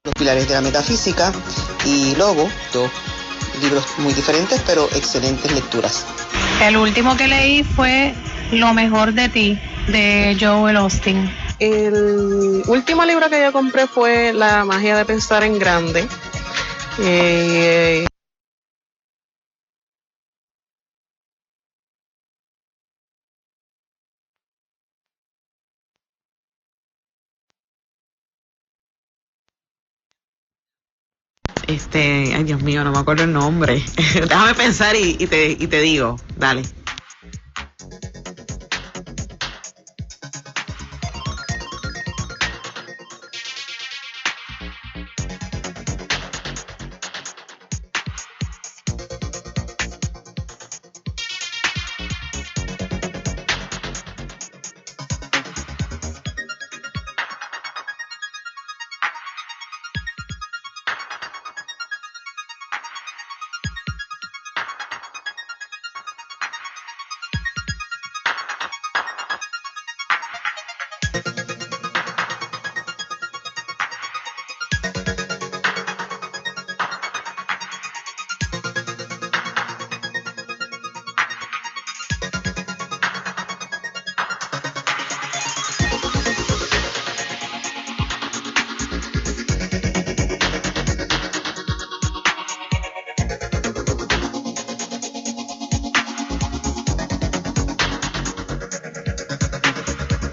Los pilares de la metafísica y Lobo, dos libros muy diferentes, pero excelentes lecturas. El último que leí fue Lo mejor de ti, de Joel Austin. El último libro que yo compré fue La magia de pensar en grande. Ay Dios mío, no me acuerdo el nombre. Déjame pensar y te digo, dale.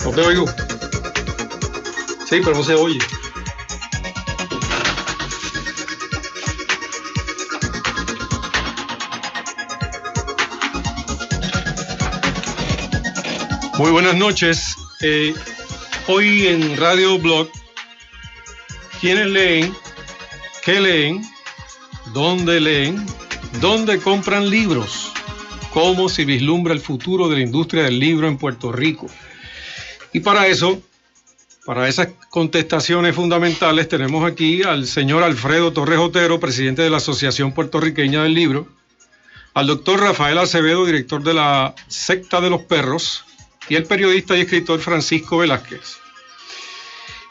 No te oigo. Sí, pero no se oye. Muy buenas noches. Hoy en Radio Blog, ¿quiénes leen? ¿Qué leen? ¿Dónde compran libros? ¿Cómo se vislumbra el futuro de la industria del libro en Puerto Rico? Y para eso, para esas contestaciones fundamentales, tenemos aquí al señor Alfredo Torres Otero, presidente de la Asociación Puertorriqueña del Libro, al doctor Rafael Acevedo, director de la Secta de los Perros, y el periodista y escritor Francisco Velázquez.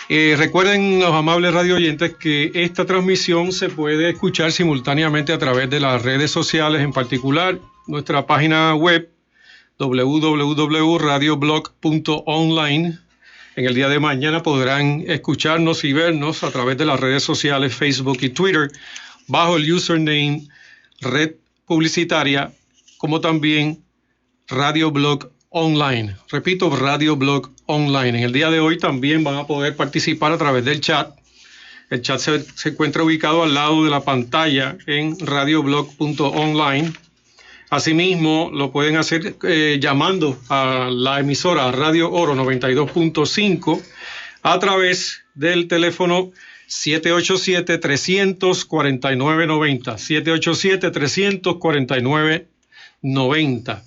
Recuerden, los amables radioyentes, que esta transmisión se puede escuchar simultáneamente a través de las redes sociales, en particular nuestra página web www.radioblog.online. En el día de mañana podrán escucharnos y vernos a través de las redes sociales Facebook y Twitter bajo el username Red Publicitaria, como también Radioblog Online. Repito, Radioblog Online. En el día de hoy también van a poder participar a través del chat. El chat se encuentra ubicado al lado de la pantalla en radioblog.online. Asimismo, lo pueden hacer llamando a la emisora Radio Oro 92.5 a través del teléfono 787-349-90. 787-349-90.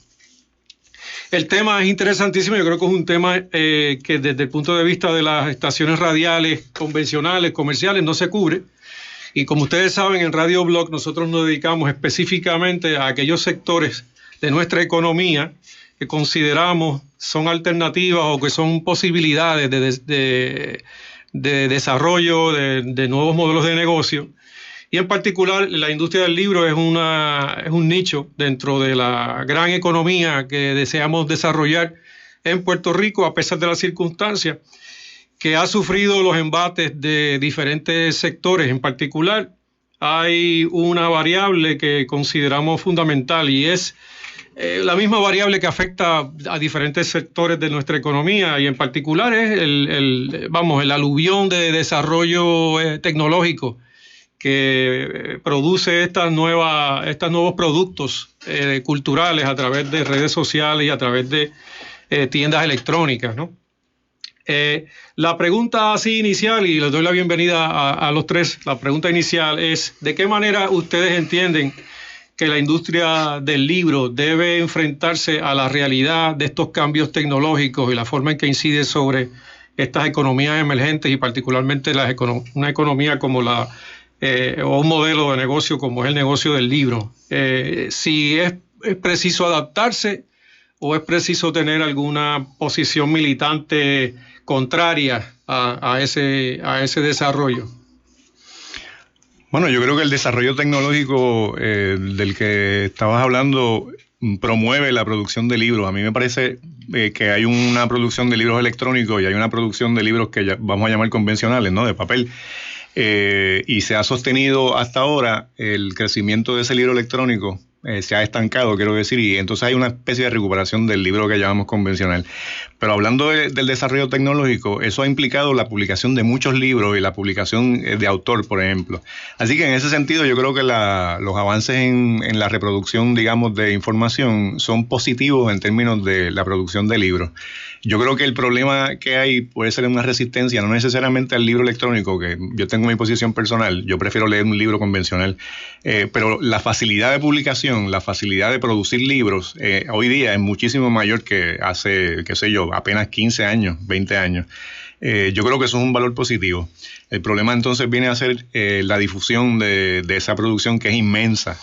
El tema es interesantísimo. Yo creo que es un tema que desde el punto de vista de las estaciones radiales convencionales, comerciales, no se cubre. Y como ustedes saben, en Radio Blog nosotros nos dedicamos específicamente a aquellos sectores de nuestra economía que consideramos son alternativas o que son posibilidades de desarrollo de nuevos modelos de negocio. Y en particular, la industria del libro es un nicho dentro de la gran economía que deseamos desarrollar en Puerto Rico, a pesar de las circunstancias, que ha sufrido los embates de diferentes sectores. En particular, hay una variable que consideramos fundamental y es la misma variable que afecta a diferentes sectores de nuestra economía, y en particular es el aluvión de desarrollo tecnológico que produce estos nuevos productos culturales a través de redes sociales y a través de tiendas electrónicas, ¿no? La pregunta así inicial, y les doy la bienvenida a los tres, la pregunta inicial es: ¿de qué manera ustedes entienden que la industria del libro debe enfrentarse a la realidad de estos cambios tecnológicos y la forma en que incide sobre estas economías emergentes, y particularmente una economía como o un modelo de negocio como es el negocio del libro? Si es preciso adaptarse o es preciso tener alguna posición militante contraria a ese desarrollo. Bueno, yo creo que el desarrollo tecnológico del que estabas hablando promueve la producción de libros. A mí me parece que hay una producción de libros electrónicos y hay una producción de libros que vamos a llamar convencionales, ¿no? De papel. Y se ha sostenido hasta ahora el crecimiento de ese libro electrónico. Se ha estancado, quiero decir, y entonces hay una especie de recuperación del libro que llamamos convencional. Pero hablando del desarrollo tecnológico, eso ha implicado la publicación de muchos libros y la publicación de autor, por ejemplo. Así que en ese sentido yo creo que los avances en la reproducción, digamos, de información son positivos en términos de la producción de libros. Yo creo que el problema que hay puede ser una resistencia, no necesariamente al libro electrónico, que yo tengo mi posición personal, yo prefiero leer un libro convencional, pero la facilidad de publicación, la facilidad de producir libros, hoy día es muchísimo mayor que hace, qué sé yo, apenas 15 años, 20 años. Yo creo que eso es un valor positivo. El problema entonces viene a ser la difusión de esa producción que es inmensa.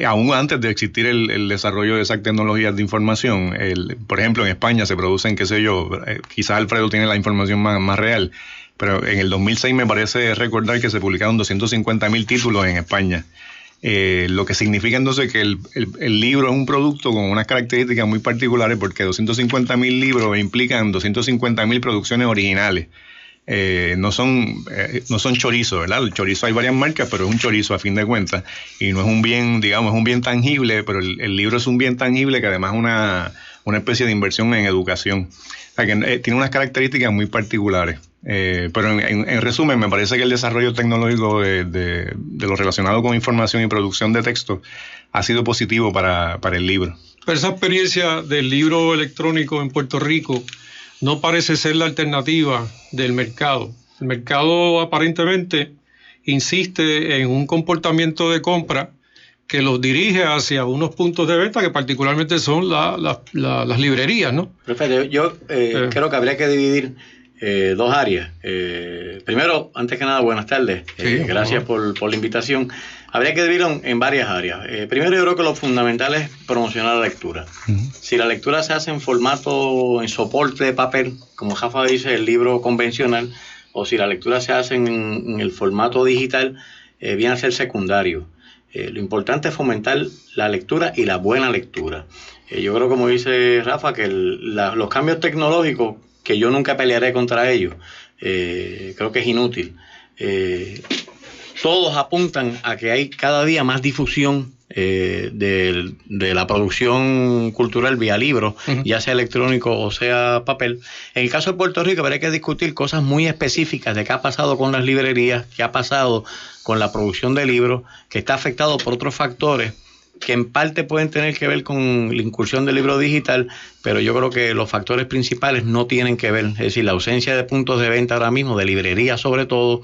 Aún antes de existir el desarrollo de esas tecnologías de información, por ejemplo, en España se producen, qué sé yo, quizás Alfredo tiene la información más real, pero en el 2006 me parece recordar que se publicaron 250.000 títulos en España. Lo que significa entonces que el libro es un producto con unas características muy particulares, porque 250.000 libros implican 250.000 producciones originales. No son chorizos, ¿verdad? El chorizo hay varias marcas, pero es un chorizo a fin de cuentas, y no es un bien, digamos, es un bien tangible, pero el libro es un bien tangible que además es una especie de inversión en educación. O sea, que tiene unas características muy particulares. Pero en resumen, me parece que el desarrollo tecnológico de lo relacionado con información y producción de texto ha sido positivo para el libro. Pero esa experiencia del libro electrónico en Puerto Rico no parece ser la alternativa del mercado. El mercado aparentemente insiste en un comportamiento de compra que los dirige hacia unos puntos de venta que particularmente son las librerías, ¿no? Profe, yo creo que habría que dividir dos áreas. Primero, antes que nada, buenas tardes. Gracias por la invitación. Habría que dividirlo en varias áreas. Primero, yo creo que lo fundamental es promocionar la lectura. Si la lectura se hace en formato, en soporte de papel, como Rafa dice, el libro convencional, o si la lectura se hace en el formato digital, viene a ser secundario. Lo importante es fomentar la lectura y la buena lectura. Yo creo, como dice Rafa, que los cambios tecnológicos, que yo nunca pelearé contra ellos, creo que es inútil. Todos apuntan a que hay cada día más difusión de la producción cultural vía libro, ya sea electrónico o sea papel. En el caso de Puerto Rico habría que discutir cosas muy específicas de qué ha pasado con las librerías, qué ha pasado con la producción de libros, que está afectado por otros factores que en parte pueden tener que ver con la incursión del libro digital, pero yo creo que los factores principales no tienen que ver. Es decir, la ausencia de puntos de venta ahora mismo, de librerías sobre todo,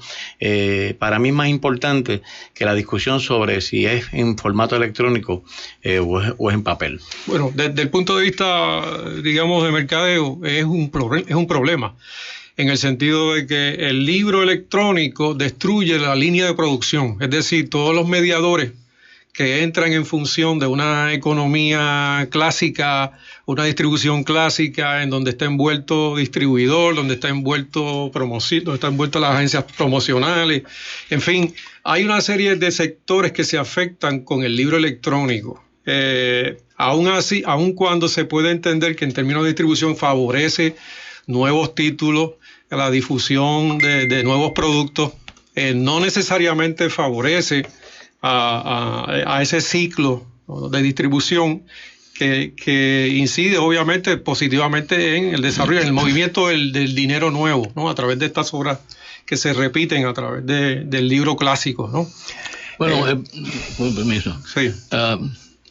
para mí es más importante que la discusión sobre si es en formato electrónico o es en papel. Bueno, desde el punto de vista, digamos, de mercadeo, es un problema, en el sentido de que el libro electrónico destruye la línea de producción, es decir, todos los mediadores que entran en función de una economía clásica, una distribución clásica en donde está envuelto distribuidor, donde está envuelto promoción, donde está envuelto las agencias promocionales. En fin, hay una serie de sectores que se afectan con el libro electrónico. Aún así, aun cuando se puede entender que en términos de distribución favorece nuevos títulos, la difusión de nuevos productos, no necesariamente favorece a ese ciclo de distribución que incide obviamente positivamente en el desarrollo, en el movimiento del dinero nuevo, ¿no? A través de estas obras que se repiten a través del libro clásico, ¿no? Bueno, con permiso. Sí.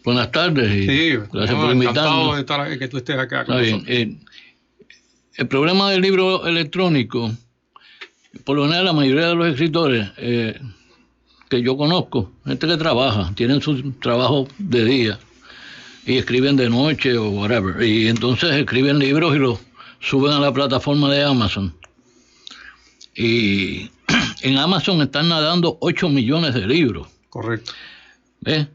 Buenas tardes y gracias por invitarnos. Encantado de estar, que tú estés acá con nosotros. El problema del libro electrónico, por lo general la mayoría de los escritores que yo conozco, gente que trabaja, tienen su trabajo de día y escriben de noche o whatever, y entonces escriben libros y los suben a la plataforma de Amazon. Y en Amazon están nadando 8 millones de libros. Correcto. ¿Ves?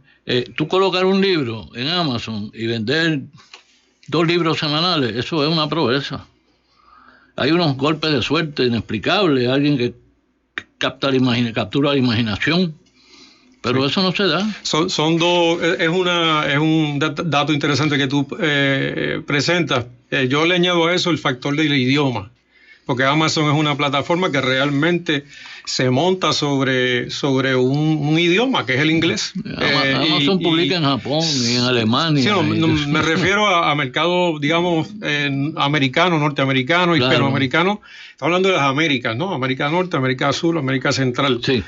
Tú colocar un libro en Amazon y vender 2 libros semanales, eso es una proeza. Hay unos golpes de suerte inexplicables, alguien que captura la imaginación Pero eso no se da. Son dos, es un dato interesante que tú presentas. Yo le añado a eso el factor del idioma, porque Amazon es una plataforma que realmente se monta sobre un idioma, que es el inglés. Amazon publica en Japón y en Alemania. Sí, me refiero a mercado, digamos, americano, norteamericano, hispanoamericano. Está hablando de las Américas, ¿no? América Norte, América Sur, América Central. Sí.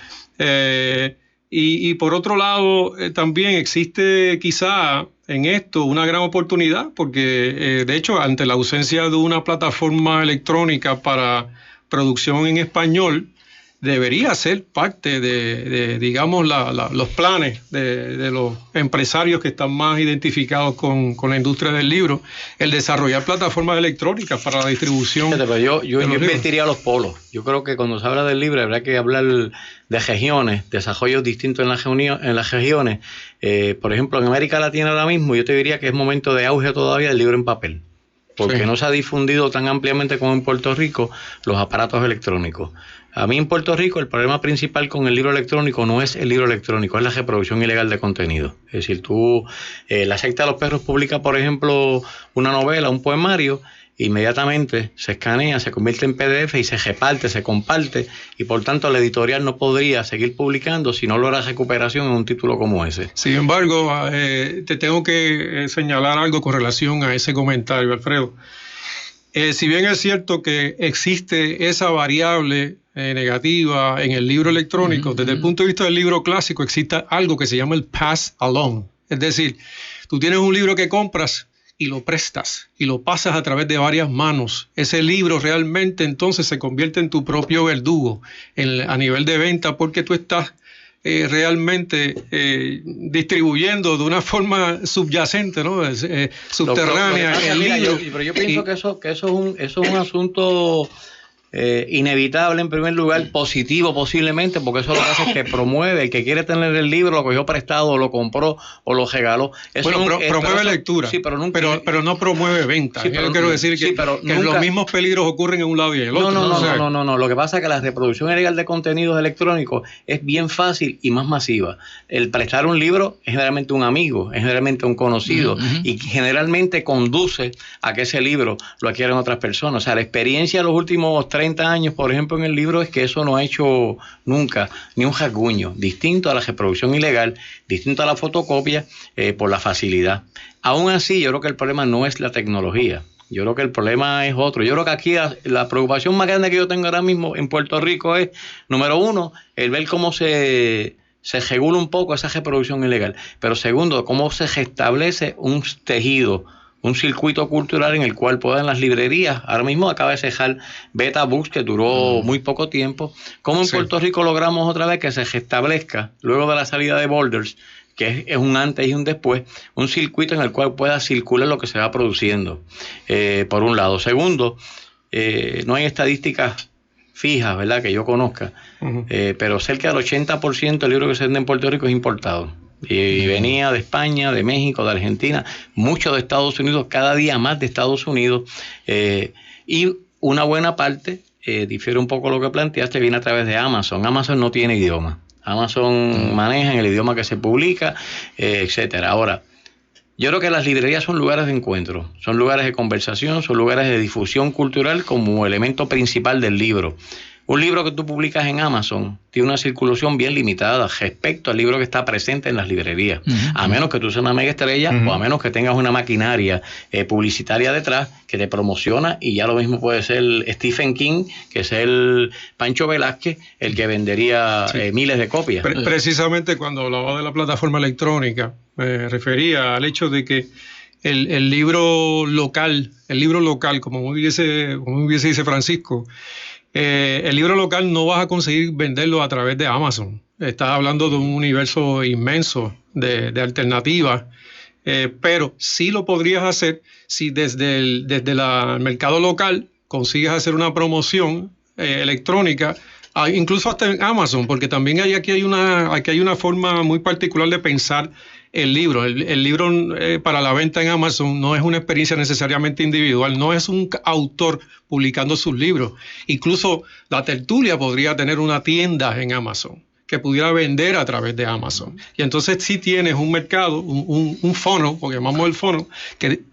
Y por otro lado, también existe quizá en esto una gran oportunidad, porque de hecho, ante la ausencia de una plataforma electrónica para producción en español, debería ser parte de digamos, los planes de los empresarios que están más identificados con la industria del libro, el desarrollar plataformas electrónicas para la distribución. Pero yo invertiría los polos. Yo creo que cuando se habla del libro habrá que hablar de regiones, desarrollos distintos en las regiones. Por ejemplo, en América Latina ahora mismo yo te diría que es momento de auge todavía del libro en papel, porque no se ha difundido tan ampliamente como en Puerto Rico los aparatos electrónicos. A mí en Puerto Rico el problema principal con el libro electrónico no es el libro electrónico, es la reproducción ilegal de contenido. Es decir, la secta de los perros publica, por ejemplo, una novela, un poemario, inmediatamente se escanea, se convierte en PDF y se reparte, se comparte, y por tanto la editorial no podría seguir publicando si no logra recuperación en un título como ese. Sin embargo, te tengo que señalar algo con relación a ese comentario, Alfredo. Si bien es cierto que existe esa variable negativa en el libro electrónico, desde el punto de vista del libro clásico existe algo que se llama el pass along. Es decir, tú tienes un libro que compras y lo prestas y lo pasas a través de varias manos. Ese libro realmente entonces se convierte en tu propio verdugo a nivel de venta, porque tú estás realmente distribuyendo de una forma subyacente, ¿no? Subterránea. Pero yo pienso que eso es un asunto inevitable, en primer lugar, positivo posiblemente, porque eso lo que hace es que promueve, el que quiere tener el libro lo cogió prestado, lo compró o lo regaló. Eso promueve lectura, sí, pero no promueve venta. Sí, yo quiero decir que los mismos peligros ocurren en un lado y en el otro. No. Lo que pasa es que la reproducción ilegal de contenidos electrónicos es bien fácil y más masiva. El prestar un libro es generalmente un amigo, es generalmente un conocido, y generalmente conduce a que ese libro lo adquieran otras personas. O sea, la experiencia de los últimos 30 años, por ejemplo, en el libro, es que eso no ha hecho nunca ni un rasguño, distinto a la reproducción ilegal, distinto a la fotocopia, por la facilidad. Aún así, yo creo que el problema no es la tecnología. Yo creo que el problema es otro. Yo creo que aquí la preocupación más grande que yo tengo ahora mismo en Puerto Rico es, número uno, el ver cómo se regula un poco esa reproducción ilegal. Pero segundo, cómo se restablece un tejido, un circuito cultural en el cual puedan las librerías. Ahora mismo acaba de cejar Beta Books, que duró muy poco tiempo. ¿Cómo en Puerto Rico logramos otra vez que se restablezca, luego de la salida de Borders, que es un antes y un después, un circuito en el cual pueda circular lo que se va produciendo, por un lado? Segundo, no hay estadísticas fijas, ¿verdad?, que yo conozca, pero cerca del 80% del libro que se vende en Puerto Rico es importado. Y venía de España, de México, de Argentina, mucho de Estados Unidos, cada día más de Estados Unidos, y una buena parte, difiere un poco lo que planteaste, viene a través de Amazon. Amazon no tiene idioma. Amazon maneja en el idioma que se publica, etcétera. Ahora, yo creo que las librerías son lugares de encuentro, son lugares de conversación, son lugares de difusión cultural como elemento principal del libro. Un libro que tú publicas en Amazon tiene una circulación bien limitada respecto al libro que está presente en las librerías. A menos que tú seas una mega estrella, o a menos que tengas una maquinaria publicitaria detrás que te promociona, y ya lo mismo puede ser Stephen King, que es el Pancho Velázquez, el que vendería miles de copias. Precisamente cuando hablaba de la plataforma electrónica, me refería al hecho de que el libro local, como muy bien se dice Francisco, el libro local no vas a conseguir venderlo a través de Amazon. Estás hablando de un universo inmenso de alternativas, pero sí lo podrías hacer si desde el mercado local consigues hacer una promoción electrónica, incluso hasta en Amazon, porque también aquí hay una forma muy particular de pensar el libro. El libro para la venta en Amazon no es una experiencia necesariamente individual, no es un autor publicando sus libros. Incluso La Tertulia podría tener una tienda en Amazon, que pudiera vender a través de Amazon. Y entonces sí tienes un mercado, un funnel, porque llamamos el funnel,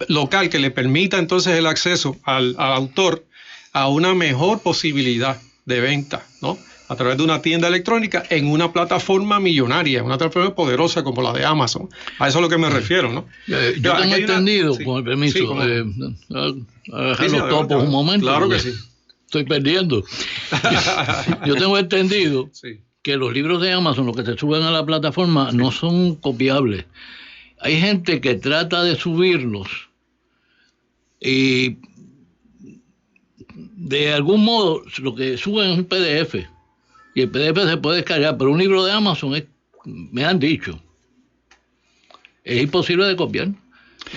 local, que le permita entonces el acceso al autor a una mejor posibilidad de venta, ¿no? A través de una tienda electrónica en una plataforma millonaria, una plataforma poderosa como la de Amazon. A eso es a lo que me refiero, ¿no? Yo tengo entendido, con el permiso, a dejar los topos un momento. Claro que sí. Estoy perdiendo. Yo tengo entendido que los libros de Amazon, los que se suben a la plataforma, no son copiables. Hay gente que trata de subirlos y de algún modo lo que suben es un PDF. Y el PDF se puede descargar, pero un libro de Amazon me han dicho, es imposible de copiar.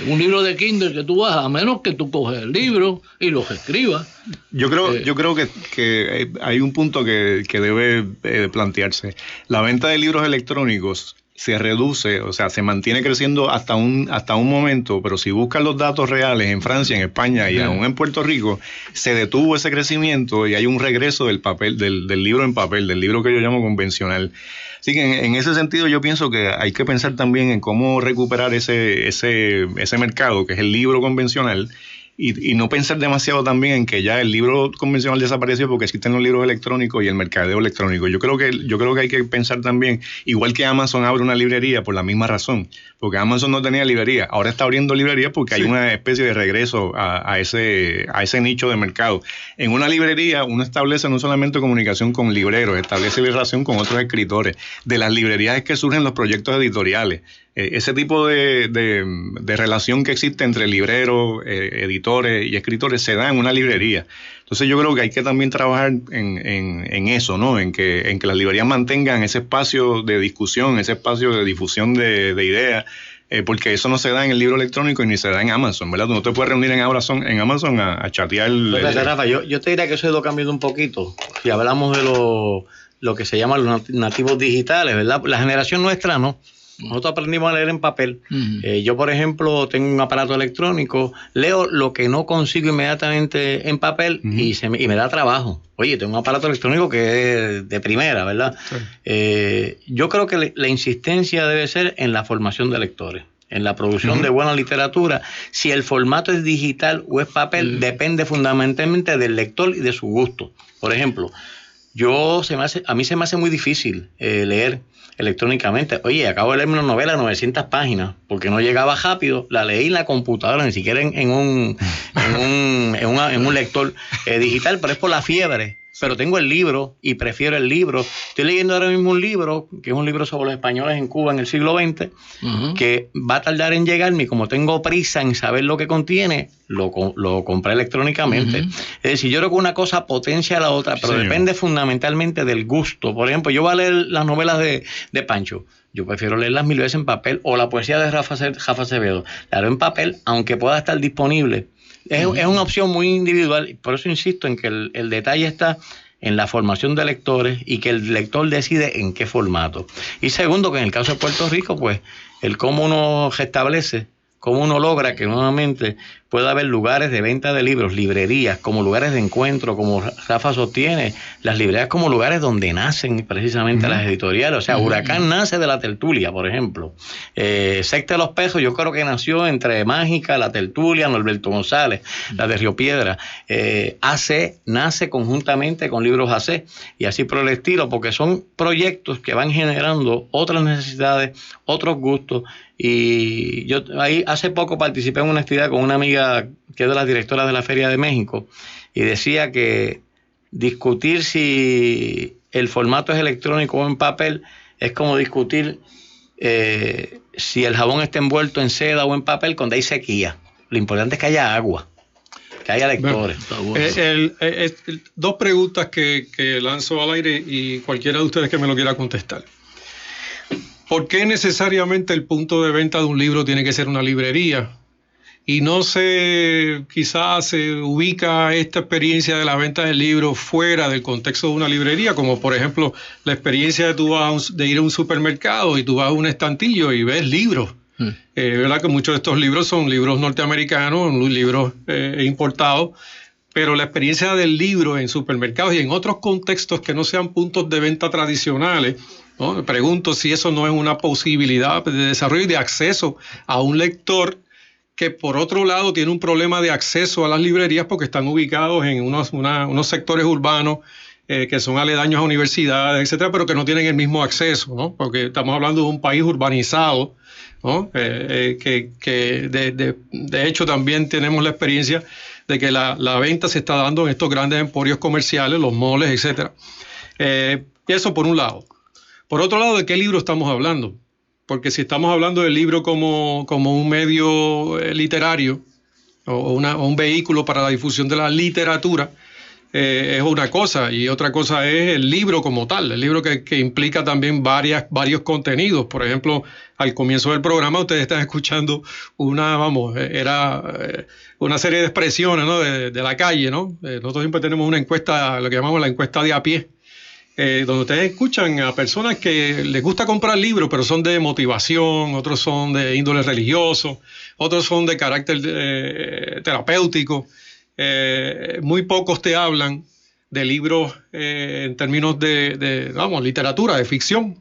Un libro de Kindle que tú bajas, a menos que tú coges el libro y los escribas. Yo creo que hay un punto que debe plantearse. La venta de libros electrónicos se reduce, o sea, se mantiene creciendo hasta un momento, pero si buscan los datos reales en Francia, en España y aún en Puerto Rico, se detuvo ese crecimiento y hay un regreso del papel, del libro en papel, del libro que yo llamo convencional. Así que en ese sentido yo pienso que hay que pensar también en cómo recuperar ese mercado, que es el libro convencional, y no pensar demasiado también en que ya el libro convencional desapareció porque existen los libros electrónicos y el mercadeo electrónico. Yo creo que hay que pensar también, igual que Amazon abre una librería por la misma razón, porque Amazon no tenía librería, ahora está abriendo librería porque hay una especie de regreso a ese nicho de mercado. En una librería uno establece no solamente comunicación con libreros, establece relación con otros escritores. De las librerías es que surgen los proyectos editoriales. Ese tipo de relación que existe entre libreros, editores y escritores se da en una librería. Entonces yo creo que hay que también trabajar en eso, ¿no? En que las librerías mantengan ese espacio de discusión, ese espacio de difusión de ideas, porque eso no se da en el libro electrónico y ni se da en Amazon, ¿verdad? Tú no te puedes reunir en Amazon a chatear. Fíjate, Rafa, yo te diría que eso ha ido cambiando un poquito. Si hablamos de lo que se llaman los nativos digitales, ¿verdad? La generación nuestra, ¿no? Nosotros aprendimos a leer en papel. Yo, por ejemplo, tengo un aparato electrónico, leo lo que no consigo inmediatamente en papel y me da trabajo. Oye, tengo un aparato electrónico que es de primera, ¿verdad? Yo creo que la insistencia debe ser en la formación de lectores, en la producción de buena literatura. Si el formato es digital o es papel, depende fundamentalmente del lector y de su gusto. Por ejemplo, a mí se me hace muy difícil leer electrónicamente. Oye, acabo de leerme una novela de 900 páginas porque no llegaba rápido, la leí en la computadora, ni siquiera en un lector digital, pero es por la fiebre. Pero tengo el libro y prefiero el libro. Estoy leyendo ahora mismo un libro, que es un libro sobre los españoles en Cuba en el siglo XX, que va a tardar en llegarme y como tengo prisa en saber lo que contiene, lo compré electrónicamente. Es decir, yo creo que una cosa potencia a la otra, pero depende fundamentalmente del gusto. Por ejemplo, yo voy a leer las novelas de Pancho. Yo prefiero leerlas 1000 veces en papel, o la poesía de Rafa Acevedo. La leo en papel, aunque pueda estar disponible. Es una opción muy individual, por eso insisto en que el detalle está en la formación de lectores y que el lector decide en qué formato. Y segundo, que en el caso de Puerto Rico, pues, el cómo uno restablece, cómo uno logra que nuevamente pueda haber lugares de venta de libros, librerías, como lugares de encuentro, como Rafa sostiene, las librerías como lugares donde nacen precisamente las editoriales. O sea, Huracán nace de la tertulia, por ejemplo. Secta de los Pesos, yo creo que nació entre Mágica, la tertulia, Norberto González, la de Río Piedra. AC nace conjuntamente con Libros AC, y así por el estilo, porque son proyectos que van generando otras necesidades, otros gustos. Y yo ahí hace poco participé en una actividad con una amiga que es de las directoras de la Feria de México, y decía que discutir si el formato es electrónico o en papel es como discutir si el jabón está envuelto en seda o en papel cuando hay sequía. Lo importante es que haya agua, que haya lectores. Dos preguntas que lanzo al aire y cualquiera de ustedes que me lo quiera contestar. ¿Por qué necesariamente el punto de venta de un libro tiene que ser una librería? Y no quizás se ubica esta experiencia de la venta del libro fuera del contexto de una librería, como por ejemplo la experiencia de ir a un supermercado y tú vas a un estantillo y ves libros. ¿Verdad? Que muchos de estos libros son libros norteamericanos, libros importados, pero la experiencia del libro en supermercados y en otros contextos que no sean puntos de venta tradicionales ¿no? Me pregunto si eso no es una posibilidad de desarrollo y de acceso a un lector que por otro lado tiene un problema de acceso a las librerías porque están ubicados en unos sectores urbanos que son aledaños a universidades, etcétera, pero que no tienen el mismo acceso, ¿no? Porque estamos hablando de un país urbanizado, ¿no? Que de hecho también tenemos la experiencia de que la venta se está dando en estos grandes emporios comerciales, los moles, etcétera. Eso por un lado. Por otro lado, ¿de qué libro estamos hablando? Porque si estamos hablando del libro como un medio literario o un vehículo para la difusión de la literatura, es una cosa, y otra cosa es el libro como tal, el libro que implica también varios contenidos. Por ejemplo, al comienzo del programa ustedes están escuchando una serie de expresiones, ¿no? de la calle, ¿no? Nosotros siempre tenemos una encuesta, lo que llamamos la encuesta de a pie, donde ustedes escuchan a personas que les gusta comprar libros, pero son de motivación, otros son de índole religioso, otros son de carácter terapéutico. Muy pocos te hablan de libros en términos de literatura, de ficción.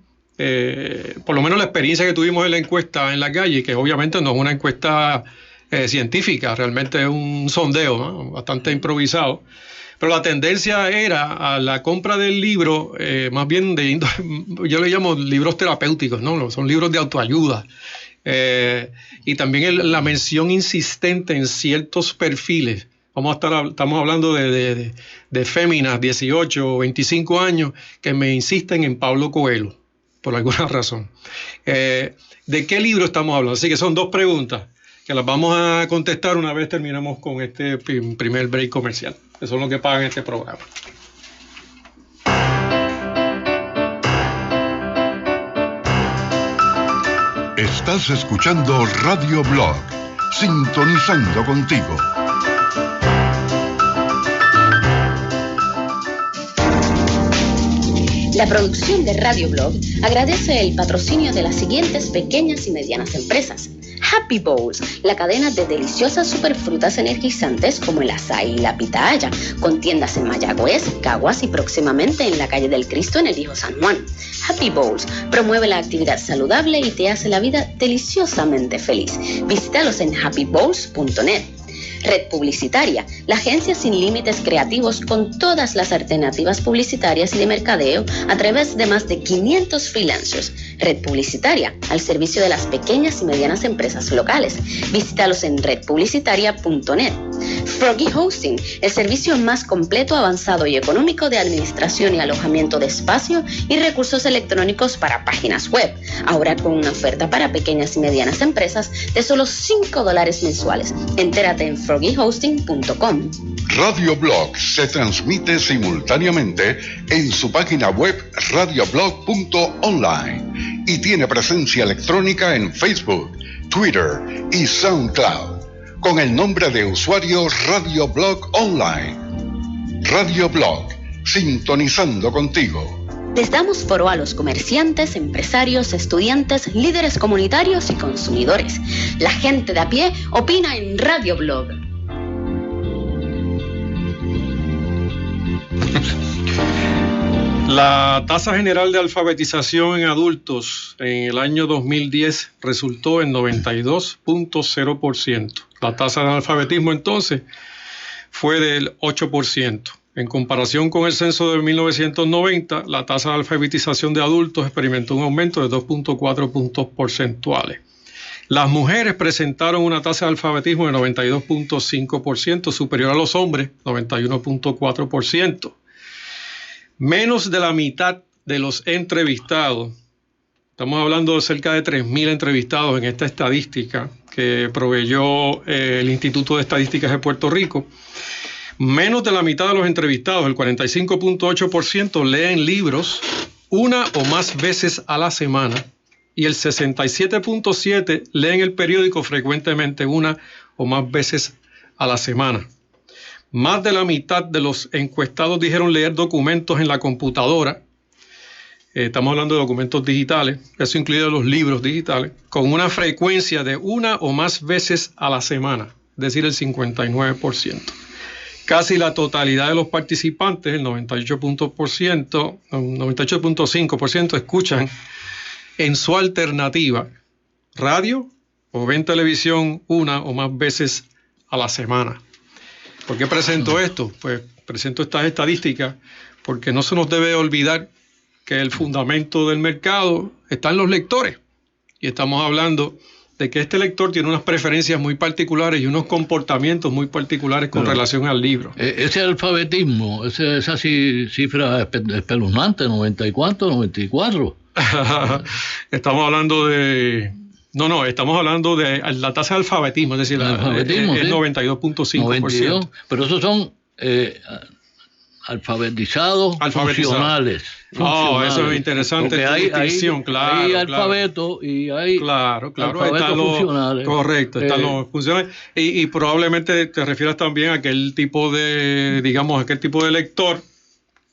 Por lo menos la experiencia que tuvimos en la encuesta en la calle, que obviamente no es una encuesta científica, realmente es un sondeo, ¿no? Bastante improvisado. Pero la tendencia era a la compra del libro, más bien yo le llamo libros terapéuticos, ¿no? Son libros de autoayuda. Y también la mención insistente en ciertos perfiles. Estamos hablando de féminas, 18 o 25 años, que me insisten en Pablo Coelho, por alguna razón. ¿De qué libro estamos hablando? Así que son dos preguntas que las vamos a contestar una vez terminamos con este primer break comercial. Eso es lo que pagan este programa. Estás escuchando Radio Blog, sintonizando contigo. La producción de Radio Blog agradece el patrocinio de las siguientes pequeñas y medianas empresas. Happy Bowls, la cadena de deliciosas superfrutas energizantes como el açaí y la pitaya, con tiendas en Mayagüez, Caguas y próximamente en la calle del Cristo en el Viejo San Juan. Happy Bowls promueve la actividad saludable y te hace la vida deliciosamente feliz. Visítalos en happybowls.net. Red Publicitaria, la agencia sin límites creativos con todas las alternativas publicitarias y de mercadeo a través de más de 500 freelancers. Red Publicitaria, al servicio de las pequeñas y medianas empresas locales. Visítalos en redpublicitaria.net. Froggy Hosting, el servicio más completo, avanzado y económico de administración y alojamiento de espacio y recursos electrónicos para páginas web. Ahora con una oferta para pequeñas y medianas empresas de solo $5 mensuales. Entérate en froggyhosting.com. Radio Blog se transmite simultáneamente en su página web radioblog.online y tiene presencia electrónica en Facebook, Twitter y SoundCloud con el nombre de usuario Radio Blog Online. Radio Blog, sintonizando contigo. Les damos foro a los comerciantes, empresarios, estudiantes, líderes comunitarios y consumidores. La gente de a pie opina en Radio Blog. La tasa general de alfabetización en adultos en el año 2010 resultó en 92.0%. La tasa de analfabetismo entonces fue del 8%. En comparación con el censo de 1990, la tasa de alfabetización de adultos experimentó un aumento de 2.4 puntos porcentuales. Las mujeres presentaron una tasa de alfabetismo de 92.5%, superior a los hombres, 91.4%. Menos de la mitad de los entrevistados, estamos hablando de cerca de 3.000 entrevistados en esta estadística que proveyó el Instituto de Estadísticas de Puerto Rico, menos de la mitad de los entrevistados, el 45.8%, leen libros una o más veces a la semana y el 67.7% leen el periódico frecuentemente una o más veces a la semana. Más de la mitad de los encuestados dijeron leer documentos en la computadora. Estamos hablando de documentos digitales, eso incluye los libros digitales, con una frecuencia de una o más veces a la semana, es decir, el 59%. casi la totalidad de los participantes, el 98.5%, escuchan en su alternativa radio o ven televisión una o más veces a la semana. ¿Por qué presento esto? Pues presento estas estadísticas porque no se nos debe olvidar que el fundamento del mercado está en los lectores. Y estamos hablando de que este lector tiene unas preferencias muy particulares y unos comportamientos muy particulares con relación al libro. Ese alfabetismo, esa cifra espeluznante, 90 y cuánto, 94. Estamos hablando de... No, estamos hablando de la tasa de alfabetismo, es decir, es 92.5%. Pero esos son alfabetizados funcionales. Eso es interesante. Hay alfabeto y hay alfabetos funcionales. Correcto, están los funcionales. Y probablemente te refieras también a aquel tipo de lector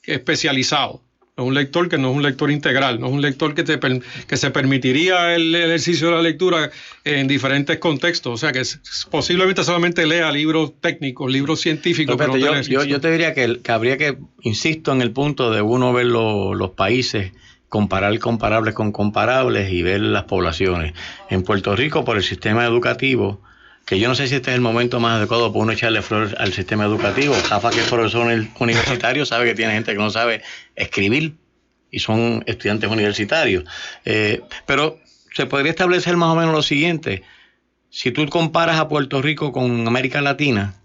especializado. Es un lector que no es un lector integral, no es un lector que se permitiría el ejercicio de la lectura en diferentes contextos. O sea, que posiblemente solamente lea libros técnicos, libros científicos. Pero yo te diría que habría que, insisto en el punto de uno ver los países, comparar comparables con comparables y ver las poblaciones. En Puerto Rico, por el sistema educativo, que yo no sé si este es el momento más adecuado para uno echarle flores al sistema educativo. Jafa, que es profesor universitario, sabe que tiene gente que no sabe escribir y son estudiantes universitarios. Pero se podría establecer más o menos lo siguiente. Si tú comparas a Puerto Rico con América Latina,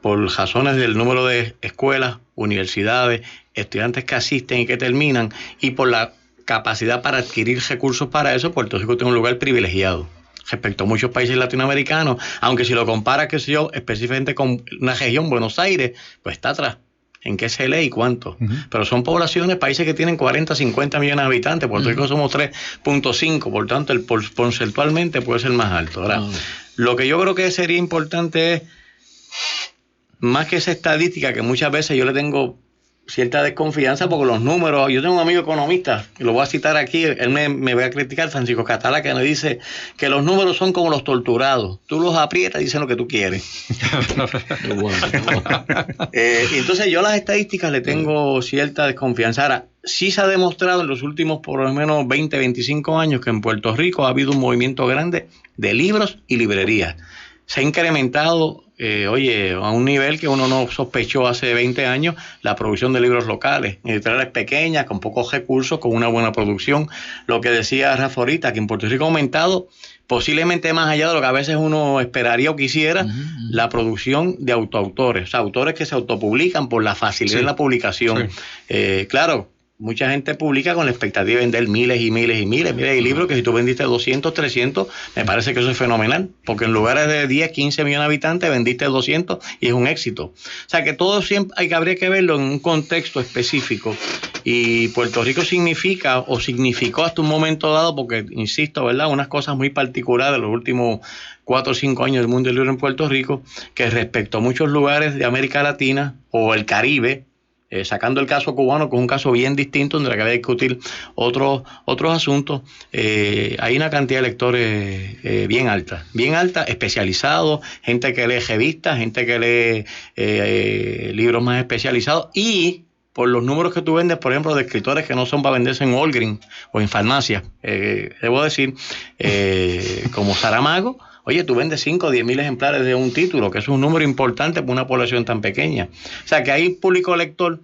por razones del número de escuelas, universidades, estudiantes que asisten y que terminan, y por la capacidad para adquirir recursos para eso, Puerto Rico tiene un lugar privilegiado respecto a muchos países latinoamericanos, aunque si lo comparas, qué sé yo, específicamente con una región, Buenos Aires, pues está atrás. ¿En qué se lee y cuánto? Pero son poblaciones, países que tienen 40, 50 millones de habitantes. Puerto Rico somos 3.5, por tanto, el porcentualmente puede ser más alto. Ahora, lo que yo creo que sería importante es, más que esa estadística, que muchas veces yo le tengo cierta desconfianza porque los números, yo tengo un amigo economista, y lo voy a citar aquí, él me va a criticar, Francisco Catala, que me dice que los números son como los torturados, tú los aprietas y dicen lo que tú quieres. Entonces yo a las estadísticas le tengo cierta desconfianza. Ahora, sí se ha demostrado en los últimos por lo menos 20, 25 años que en Puerto Rico ha habido un movimiento grande de libros y librerías. Se ha incrementado, a un nivel que uno no sospechó hace 20 años, la producción de libros locales, editoriales pequeñas, con pocos recursos, con una buena producción. Lo que decía Rafa ahorita, que en Puerto Rico ha aumentado, posiblemente más allá de lo que a veces uno esperaría o quisiera, la producción de autoautores, o sea, autores que se autopublican por la facilidad de la publicación. Claro, mucha gente publica con la expectativa de vender miles y miles y miles. Mira, hay libros que si tú vendiste 200, 300, me parece que eso es fenomenal, porque en lugares de 10, 15 millones de habitantes vendiste 200 y es un éxito. O sea, que todo siempre habría que verlo en un contexto específico. Y Puerto Rico significó hasta un momento dado, porque, insisto, ¿verdad?, unas cosas muy particulares de los últimos 4 o 5 años del mundo del libro en Puerto Rico, que respecto a muchos lugares de América Latina o el Caribe, sacando el caso cubano, que es un caso bien distinto, donde hay que discutir otros asuntos, hay una cantidad de lectores bien alta, especializados, gente que lee revistas, gente que lee libros más especializados, y por los números que tú vendes, por ejemplo, de escritores que no son para venderse en Walgreens o en farmacias, debo decir, como Saramago. Oye, tú vendes 5 o 10 mil ejemplares de un título, que es un número importante para una población tan pequeña. O sea, que hay público lector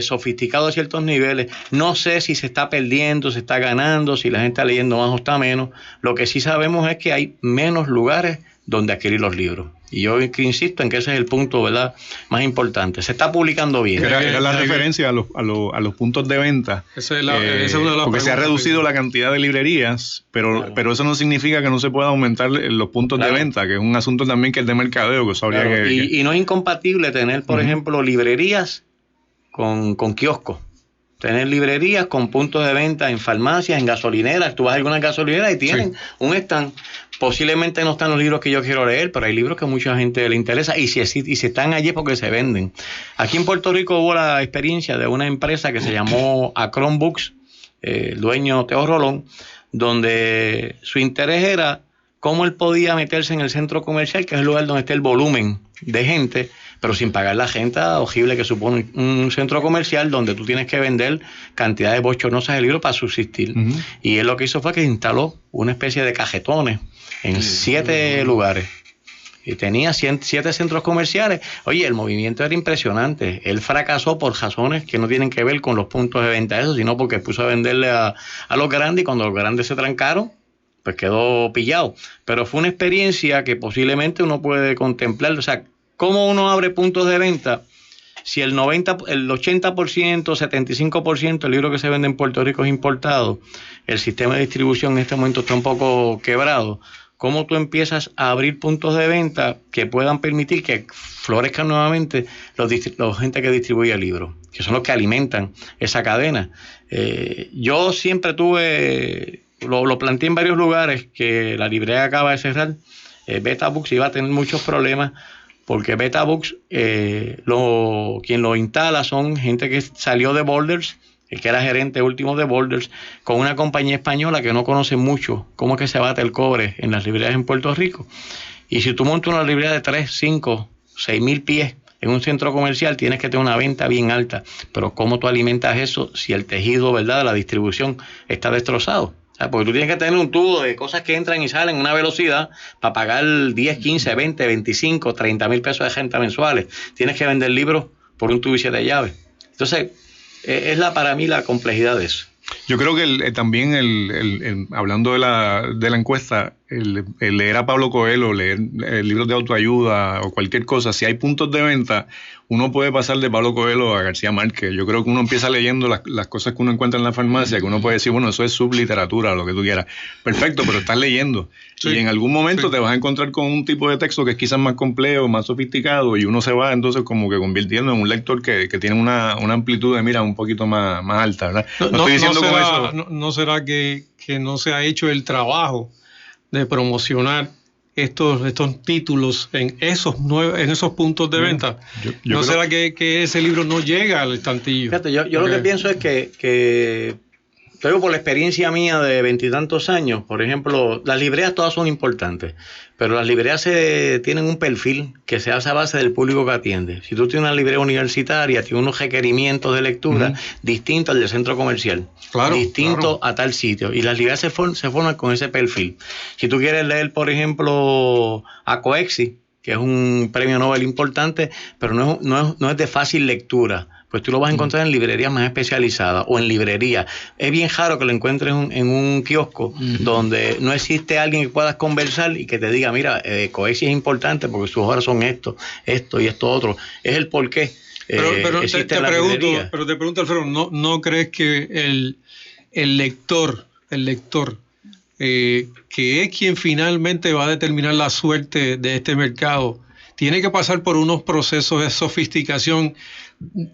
sofisticado a ciertos niveles. No sé si se está perdiendo, se está ganando, si la gente está leyendo más o está menos. Lo que sí sabemos es que hay menos lugares donde adquirir los libros. Y yo insisto en que ese es el punto, ¿verdad?, más importante. Se está publicando bien. Era la referencia a los puntos de venta. Esa es una de las porque se ha reducido la cantidad de librerías, pero eso no significa que no se pueda aumentar los puntos de venta, que es un asunto también que es de mercadeo, que eso habría que... Y no es incompatible tener, por ejemplo, librerías con kioscos. Tener librerías con puntos de venta en farmacias, en gasolineras. Tú vas a alguna gasolinera y tienen un stand. Posiblemente no están los libros que yo quiero leer, pero hay libros que a mucha gente le interesa, y si están allí es porque se venden. Aquí en Puerto Rico hubo la experiencia de una empresa que se llamó Acron Books, el dueño Teo Rolón, donde su interés era cómo él podía meterse en el centro comercial, que es el lugar donde está el volumen de gente, pero sin pagar la renta horrible que supone un centro comercial donde tú tienes que vender cantidades bochornosas de libros para subsistir. Y él lo que hizo fue que instaló una especie de cajetones en 7 lugares. Y tenía 7 centros comerciales. Oye, el movimiento era impresionante. Él fracasó por razones que no tienen que ver con los puntos de venta, eso, sino porque puso a venderle a los grandes, y cuando los grandes se trancaron, pues quedó pillado. Pero fue una experiencia que posiblemente uno puede contemplar. O sea, ¿cómo uno abre puntos de venta? Si el 80%, 75% del libro que se vende en Puerto Rico es importado, el sistema de distribución en este momento está un poco quebrado. ¿Cómo tú empiezas a abrir puntos de venta que puedan permitir que florezcan nuevamente los gente que distribuye libros, que son los que alimentan esa cadena? Yo siempre lo planteé en varios lugares, que la librería acaba de cerrar. Beta Books iba a tener muchos problemas, porque Beta Books, quien lo instala son gente que salió de Boulders, el que era gerente último de Boulders, con una compañía española que no conoce mucho cómo es que se bate el cobre en las librerías en Puerto Rico. Y si tú montas una librería de 3, 5, 6 mil pies en un centro comercial, tienes que tener una venta bien alta. Pero ¿cómo tú alimentas eso si el tejido, ¿verdad?, de la distribución está destrozado? Porque tú tienes que tener un tubo de cosas que entran y salen a una velocidad para pagar 10, 15, 20, 25, 30 mil pesos de renta mensuales. Tienes que vender libros por un tubo y 7 llaves. Entonces, es para mí la complejidad de eso. Yo creo que también hablando de la encuesta, el leer a Pablo Coelho, leer libros de autoayuda o cualquier cosa, si hay puntos de venta, uno puede pasar de Pablo Coelho a García Márquez. Yo creo que uno empieza leyendo las cosas que uno encuentra en la farmacia, que uno puede decir, bueno, eso es subliteratura, lo que tú quieras. Perfecto, pero estás leyendo. Sí, y en algún momento te vas a encontrar con un tipo de texto que es quizás más complejo, más sofisticado, y uno se va entonces como que convirtiendo en un lector que tiene una amplitud de mira un poquito más alta, ¿verdad? No estoy diciendo con eso. ¿No será que no se ha hecho el trabajo de promocionar estos títulos en esos puntos de venta? ¿No será que ese libro no llega al estantillo? Fíjate, yo lo que pienso es que te digo por la experiencia mía de 20 y tantos años. Por ejemplo, las librerías todas son importantes, pero las librerías tienen un perfil que se hace a base del público que atiende. Si tú tienes una librería universitaria, tiene unos requerimientos de lectura distintos al del centro comercial, distinto a tal sitio, y las librerías se forman con ese perfil. Si tú quieres leer, por ejemplo, a Coexi, que es un premio Nobel importante, pero no es de fácil lectura, pues tú lo vas a encontrar en librerías más especializadas o en librerías. Es bien raro que lo encuentres en un kiosco donde no existe alguien que puedas conversar y que te diga, mira, Coexi es importante porque sus obras son esto y esto otro. Es el porqué. Pero te pregunto, Alfredo, ¿no crees que el lector, que es quien finalmente va a determinar la suerte de este mercado, tiene que pasar por unos procesos de sofisticación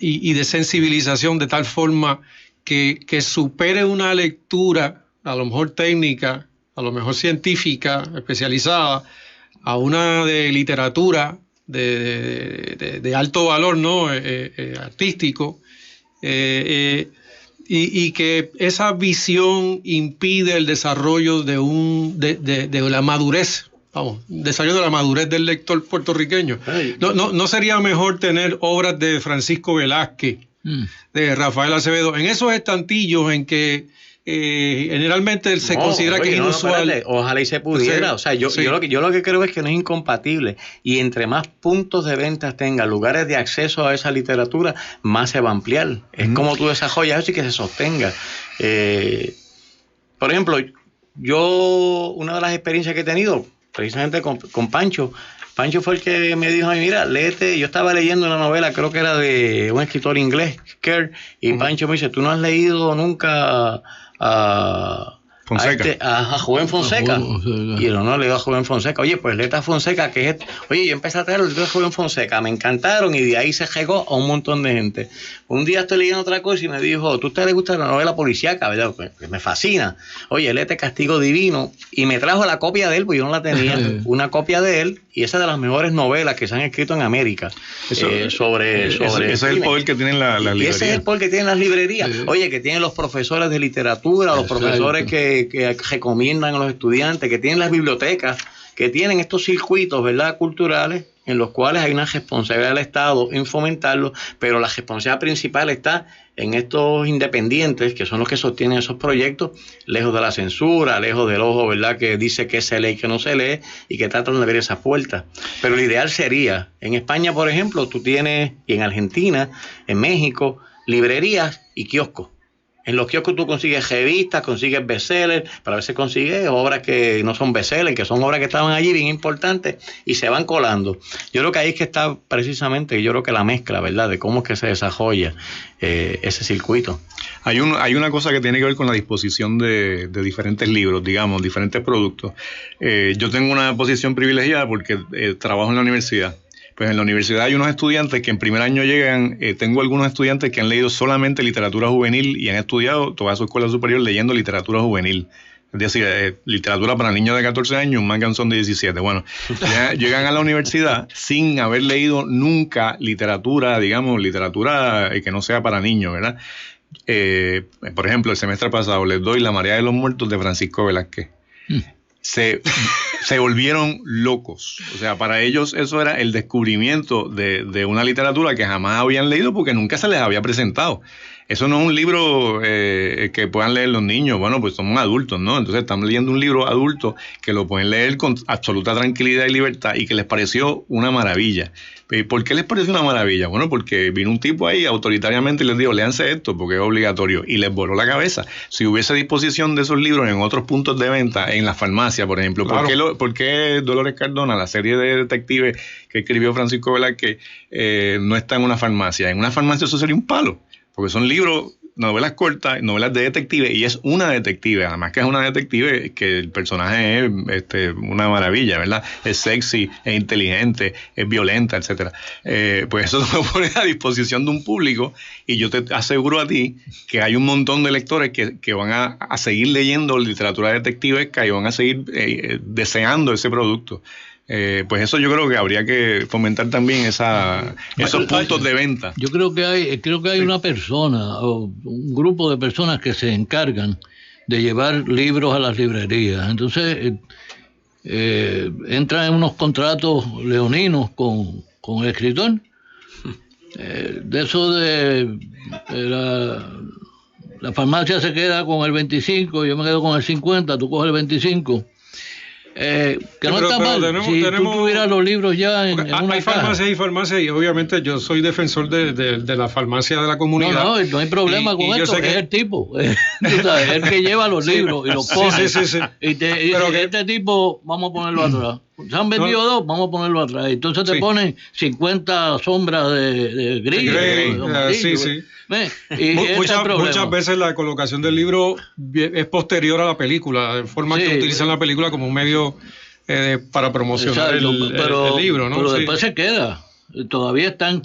y de sensibilización de tal forma que supere una lectura, a lo mejor técnica, a lo mejor científica, especializada, a una de literatura de alto valor, ¿no? Artístico, y que esa visión impide el desarrollo de la madurez. Desarrollo de la madurez del lector puertorriqueño. ¿No sería mejor tener obras de Francisco Velázquez, de Rafael Acevedo, en esos estantillos en que generalmente se considera que es inusual? Ojalá y se pudiera. Yo lo que creo es que no es incompatible. Y entre más puntos de ventas tenga, lugares de acceso a esa literatura, más se va a ampliar. Es como tú desarrollas eso y que se sostenga. Por ejemplo, una de las experiencias que he tenido, precisamente con Pancho fue el que me dijo a mí, mira, léete. Yo estaba leyendo una novela, creo que era de un escritor inglés, Kerr, y Pancho me dice, ¿tú no has leído nunca a Joven Fonseca? Y yo no leí a Joven Fonseca. Oye, pues léete a Fonseca, que es... Oye, yo empecé a traer los libros de Joven Fonseca, me encantaron, y de ahí se llegó a un montón de gente. Un día estoy leyendo otra cosa y me dijo, ¿tú te le gusta la novela policíaca? ¿Verdad? Pues me fascina. Oye, léete Castigo Divino, y me trajo la copia de él, porque yo no la tenía, una copia de él, y esa es de las mejores novelas que se han escrito en América. Ese es el poder que tienen las librerías. Y ese es el poder que tienen las librerías. Oye, que tienen los profesores de literatura, los profesores que recomiendan a los estudiantes, que tienen las bibliotecas, que tienen estos circuitos, ¿verdad?, culturales, en los cuales hay una responsabilidad del Estado en fomentarlo, pero la responsabilidad principal está en estos independientes, que son los que sostienen esos proyectos, lejos de la censura, lejos del ojo, ¿verdad?, que dice que se lee y que no se lee, y que tratan de abrir esas puertas. Pero lo ideal sería, en España, por ejemplo, tú tienes, y en Argentina, en México, librerías y kioscos. En los kioscos tú consigues revistas, consigues bestsellers, pero a veces consigues obras que no son bestsellers, que son obras que estaban allí bien importantes y se van colando. Yo creo que ahí es que está precisamente, yo creo que la mezcla, ¿verdad?, de cómo es que se desarrolla ese circuito. Hay una cosa que tiene que ver con la disposición de diferentes libros, digamos, diferentes productos. Yo tengo una posición privilegiada porque trabajo en la universidad. Pues en la universidad hay unos estudiantes que en primer año llegan, tengo algunos estudiantes que han leído solamente literatura juvenil y han estudiado toda su escuela superior leyendo literatura juvenil. Es decir, literatura para niños de 14 años, un manga son de 17. Bueno, llegan a la universidad sin haber leído nunca literatura, digamos, literatura que no sea para niños, ¿verdad? Por ejemplo, el semestre pasado les doy La Marea de los Muertos de Francisco Velázquez. Se volvieron locos. O sea, para ellos eso era el descubrimiento de una literatura que jamás habían leído porque nunca se les había presentado. Eso no es un libro que puedan leer los niños. Bueno, pues son adultos, ¿no? Entonces están leyendo un libro adulto que lo pueden leer con absoluta tranquilidad y libertad y que les pareció una maravilla. ¿Por qué les pareció una maravilla? Bueno, porque vino un tipo ahí autoritariamente y les dijo, léanse esto porque es obligatorio, y les voló la cabeza. Si hubiese disposición de esos libros en otros puntos de venta, en la farmacia, por ejemplo, claro. ¿Por qué Dolores Cardona, la serie de detectives que escribió Francisco Velázquez, no está en una farmacia? En una farmacia eso sería un palo, porque son libros, novelas cortas, novelas de detective, y es una detective, además que es una detective que el personaje es una maravilla, ¿verdad? Es sexy, es inteligente, es violenta, etcétera. Pues eso lo pone a disposición de un público, y yo te aseguro a ti que hay un montón de lectores que van a seguir leyendo literatura detectivesca y van a seguir deseando ese producto. Pues eso yo creo que habría que fomentar también esos puntos de venta. Yo creo que hay una persona o un grupo de personas que se encargan de llevar libros a las librerías. Entonces entran en unos contratos leoninos con el escritor. De eso de la farmacia se queda con el 25, yo me quedo con el 50, tú coges el 25. Que no está mal, si tú tuvieras los libros ya en una hay farmacias y farmacias, y obviamente yo soy defensor de la farmacia de la comunidad. No hay problema con esto, es el tipo, tú sabes, el que lleva los libros y los pone. Sí. Y te dice, este tipo, vamos a ponerlo atrás. Se han vendido dos, vamos a ponerlo atrás. Entonces te ponen 50 sombras de grillo. Sí. Muchas veces la colocación del libro es posterior a la película, de forma que utilizan la película como un medio para promocionar el libro, ¿no? Pero después se queda, todavía están...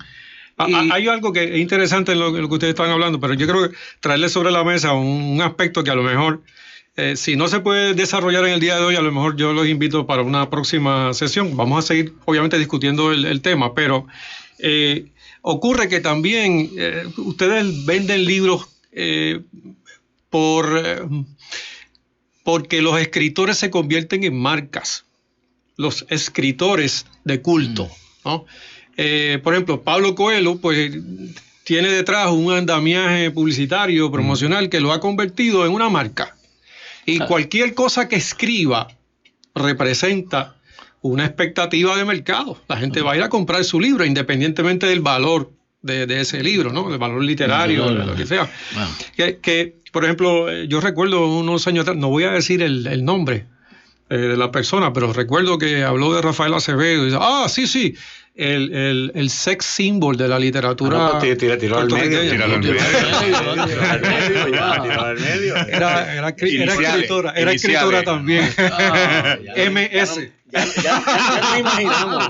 Hay algo que es interesante en lo que ustedes están hablando, pero yo creo que traerle sobre la mesa un aspecto que a lo mejor, si no se puede desarrollar en el día de hoy, a lo mejor yo los invito para una próxima sesión. Vamos a seguir, obviamente, discutiendo el tema, pero... ocurre que también ustedes venden libros porque los escritores se convierten en marcas, los escritores de culto, ¿no? Por ejemplo, Pablo Coelho, pues tiene detrás un andamiaje publicitario, promocional, que lo ha convertido en una marca. Y cualquier cosa que escriba representa una expectativa de mercado. La gente va a ir a comprar su libro, independientemente del valor de ese libro, ¿no? Del valor literario, lo que sea. Bueno. Que, por ejemplo, yo recuerdo unos años atrás, no voy a decir el nombre de la persona, pero recuerdo que habló de Rafael Acevedo y dice, sí, el sex symbol de la literatura. Tiró al medio. Era escritora también. MS. Ya nos imaginamos.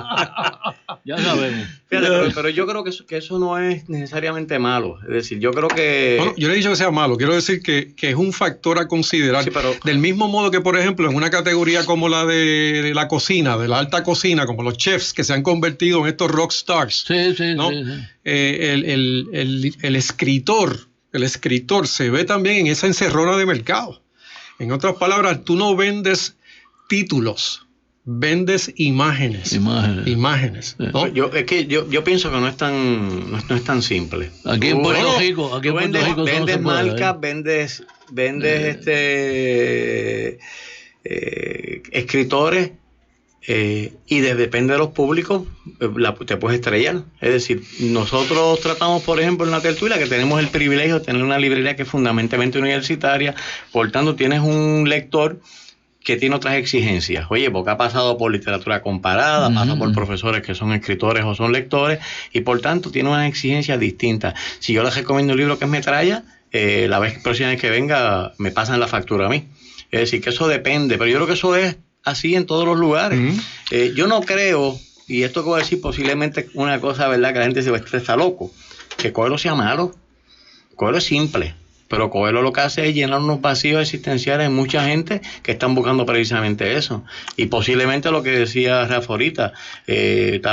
Ya sabemos. Pero yo creo que eso no es necesariamente malo. Es decir, yo creo que... Bueno, yo no he dicho que sea malo. Quiero decir que es un factor a considerar. Sí, pero... Del mismo modo que, por ejemplo, en una categoría como la de la cocina, de la alta cocina, como los chefs que se han convertido en estos rock stars. ¿no? Sí. El escritor se ve también en esa encerrona de mercado. En otras palabras, tú no vendes títulos, vendes imágenes. ¿No? Yo pienso que no es tan simple. Aquí en Puerto Rico, vendes marcas, vendes escritores, y depende de los públicos te puedes estrellar. Es decir, nosotros tratamos, por ejemplo, en la tertulia, que tenemos el privilegio de tener una librería que es fundamentalmente universitaria, por tanto tienes un lector que tiene otras exigencias. Oye, porque ha pasado por literatura comparada, pasa por profesores que son escritores o son lectores, y por tanto tiene unas exigencias distintas. Si yo les recomiendo un libro que es metralla, la próxima vez que venga me pasan la factura a mí. Es decir, que eso depende, pero yo creo que eso es así en todos los lugares. Yo no creo, y esto que voy a decir posiblemente una cosa, ¿verdad?, que la gente se va a estar loco, que Coelho sea malo. Coelho es simple, pero Coelho lo que hace es llenar unos vacíos existenciales en mucha gente que están buscando precisamente eso. Y posiblemente lo que decía Rafa ahorita,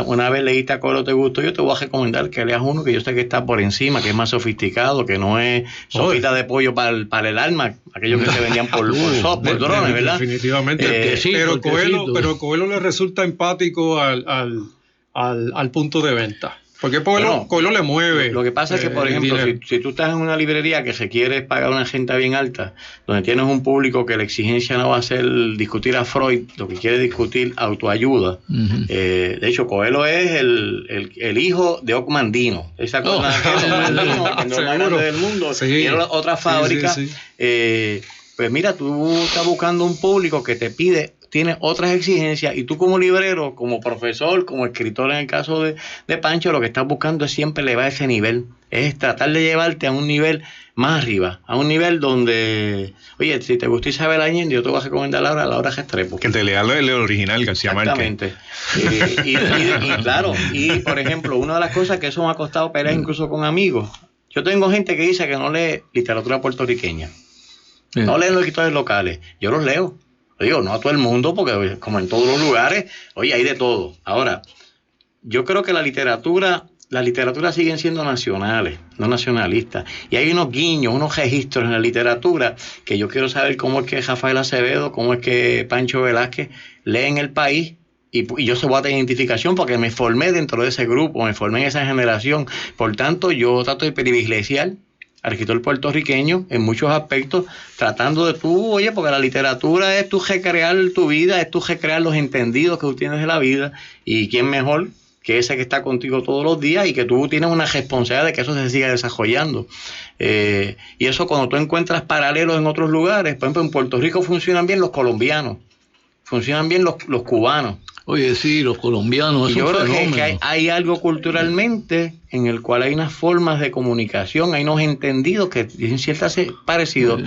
una vez leíste a Coelho, te gustó, yo te voy a recomendar que leas uno que yo sé que está por encima, que es más sofisticado, que no es sopita de pollo para el alma, aquellos que se vendían por drones, ¿verdad? Definitivamente. Pero Coelho le resulta empático al punto de venta. Porque Coelho le mueve. Lo que pasa es que, por ejemplo, si tú estás en una librería que se quiere pagar una agenda bien alta, donde tienes un público que la exigencia no va a ser discutir a Freud, lo que quiere discutir autoayuda. De hecho, Coelho es el hijo de Ocmandino. Esa cosa que Ocmandino, que no es grande del mundo, tiene otra fábrica. Pues mira, tú estás buscando un público que te tiene otras exigencias, y tú como librero, como profesor, como escritor en el caso de Pancho, lo que estás buscando es siempre elevar ese nivel, es tratar de llevarte a un nivel más arriba, a un nivel donde, oye, si te gusta Isabel Allende, yo te voy a recomendar Laura Restrepo. Que te lea el original, García Márquez. Exactamente. Y claro, y por ejemplo, una de las cosas que eso me ha costado pelear incluso con amigos, yo tengo gente que dice que no lee literatura puertorriqueña, no leen los escritores locales, yo los leo. Digo, no a todo el mundo, porque como en todos los lugares, oye, hay de todo. Ahora, yo creo que la literatura siguen siendo nacionales, no nacionalistas. Y hay unos guiños, unos registros en la literatura que yo quiero saber cómo es que Rafael Acevedo, cómo es que Pancho Velázquez leen el país. Y yo se voy a tener identificación porque me formé dentro de ese grupo, me formé en esa generación. Por tanto, yo trato de privilegiar al escritor puertorriqueño en muchos aspectos, tratando de oye, porque la literatura es tú recrear tu vida, es tú recrear los entendidos que tú tienes de la vida, y quién mejor que ese que está contigo todos los días y que tú tienes una responsabilidad de que eso se siga desarrollando. Y eso cuando tú encuentras paralelos en otros lugares, por ejemplo, en Puerto Rico funcionan bien los colombianos, funcionan bien los cubanos. Oye, sí, los colombianos, es un fenómeno. Yo creo que hay algo culturalmente en el cual hay unas formas de comunicación, hay unos entendidos que tienen ciertos parecidos.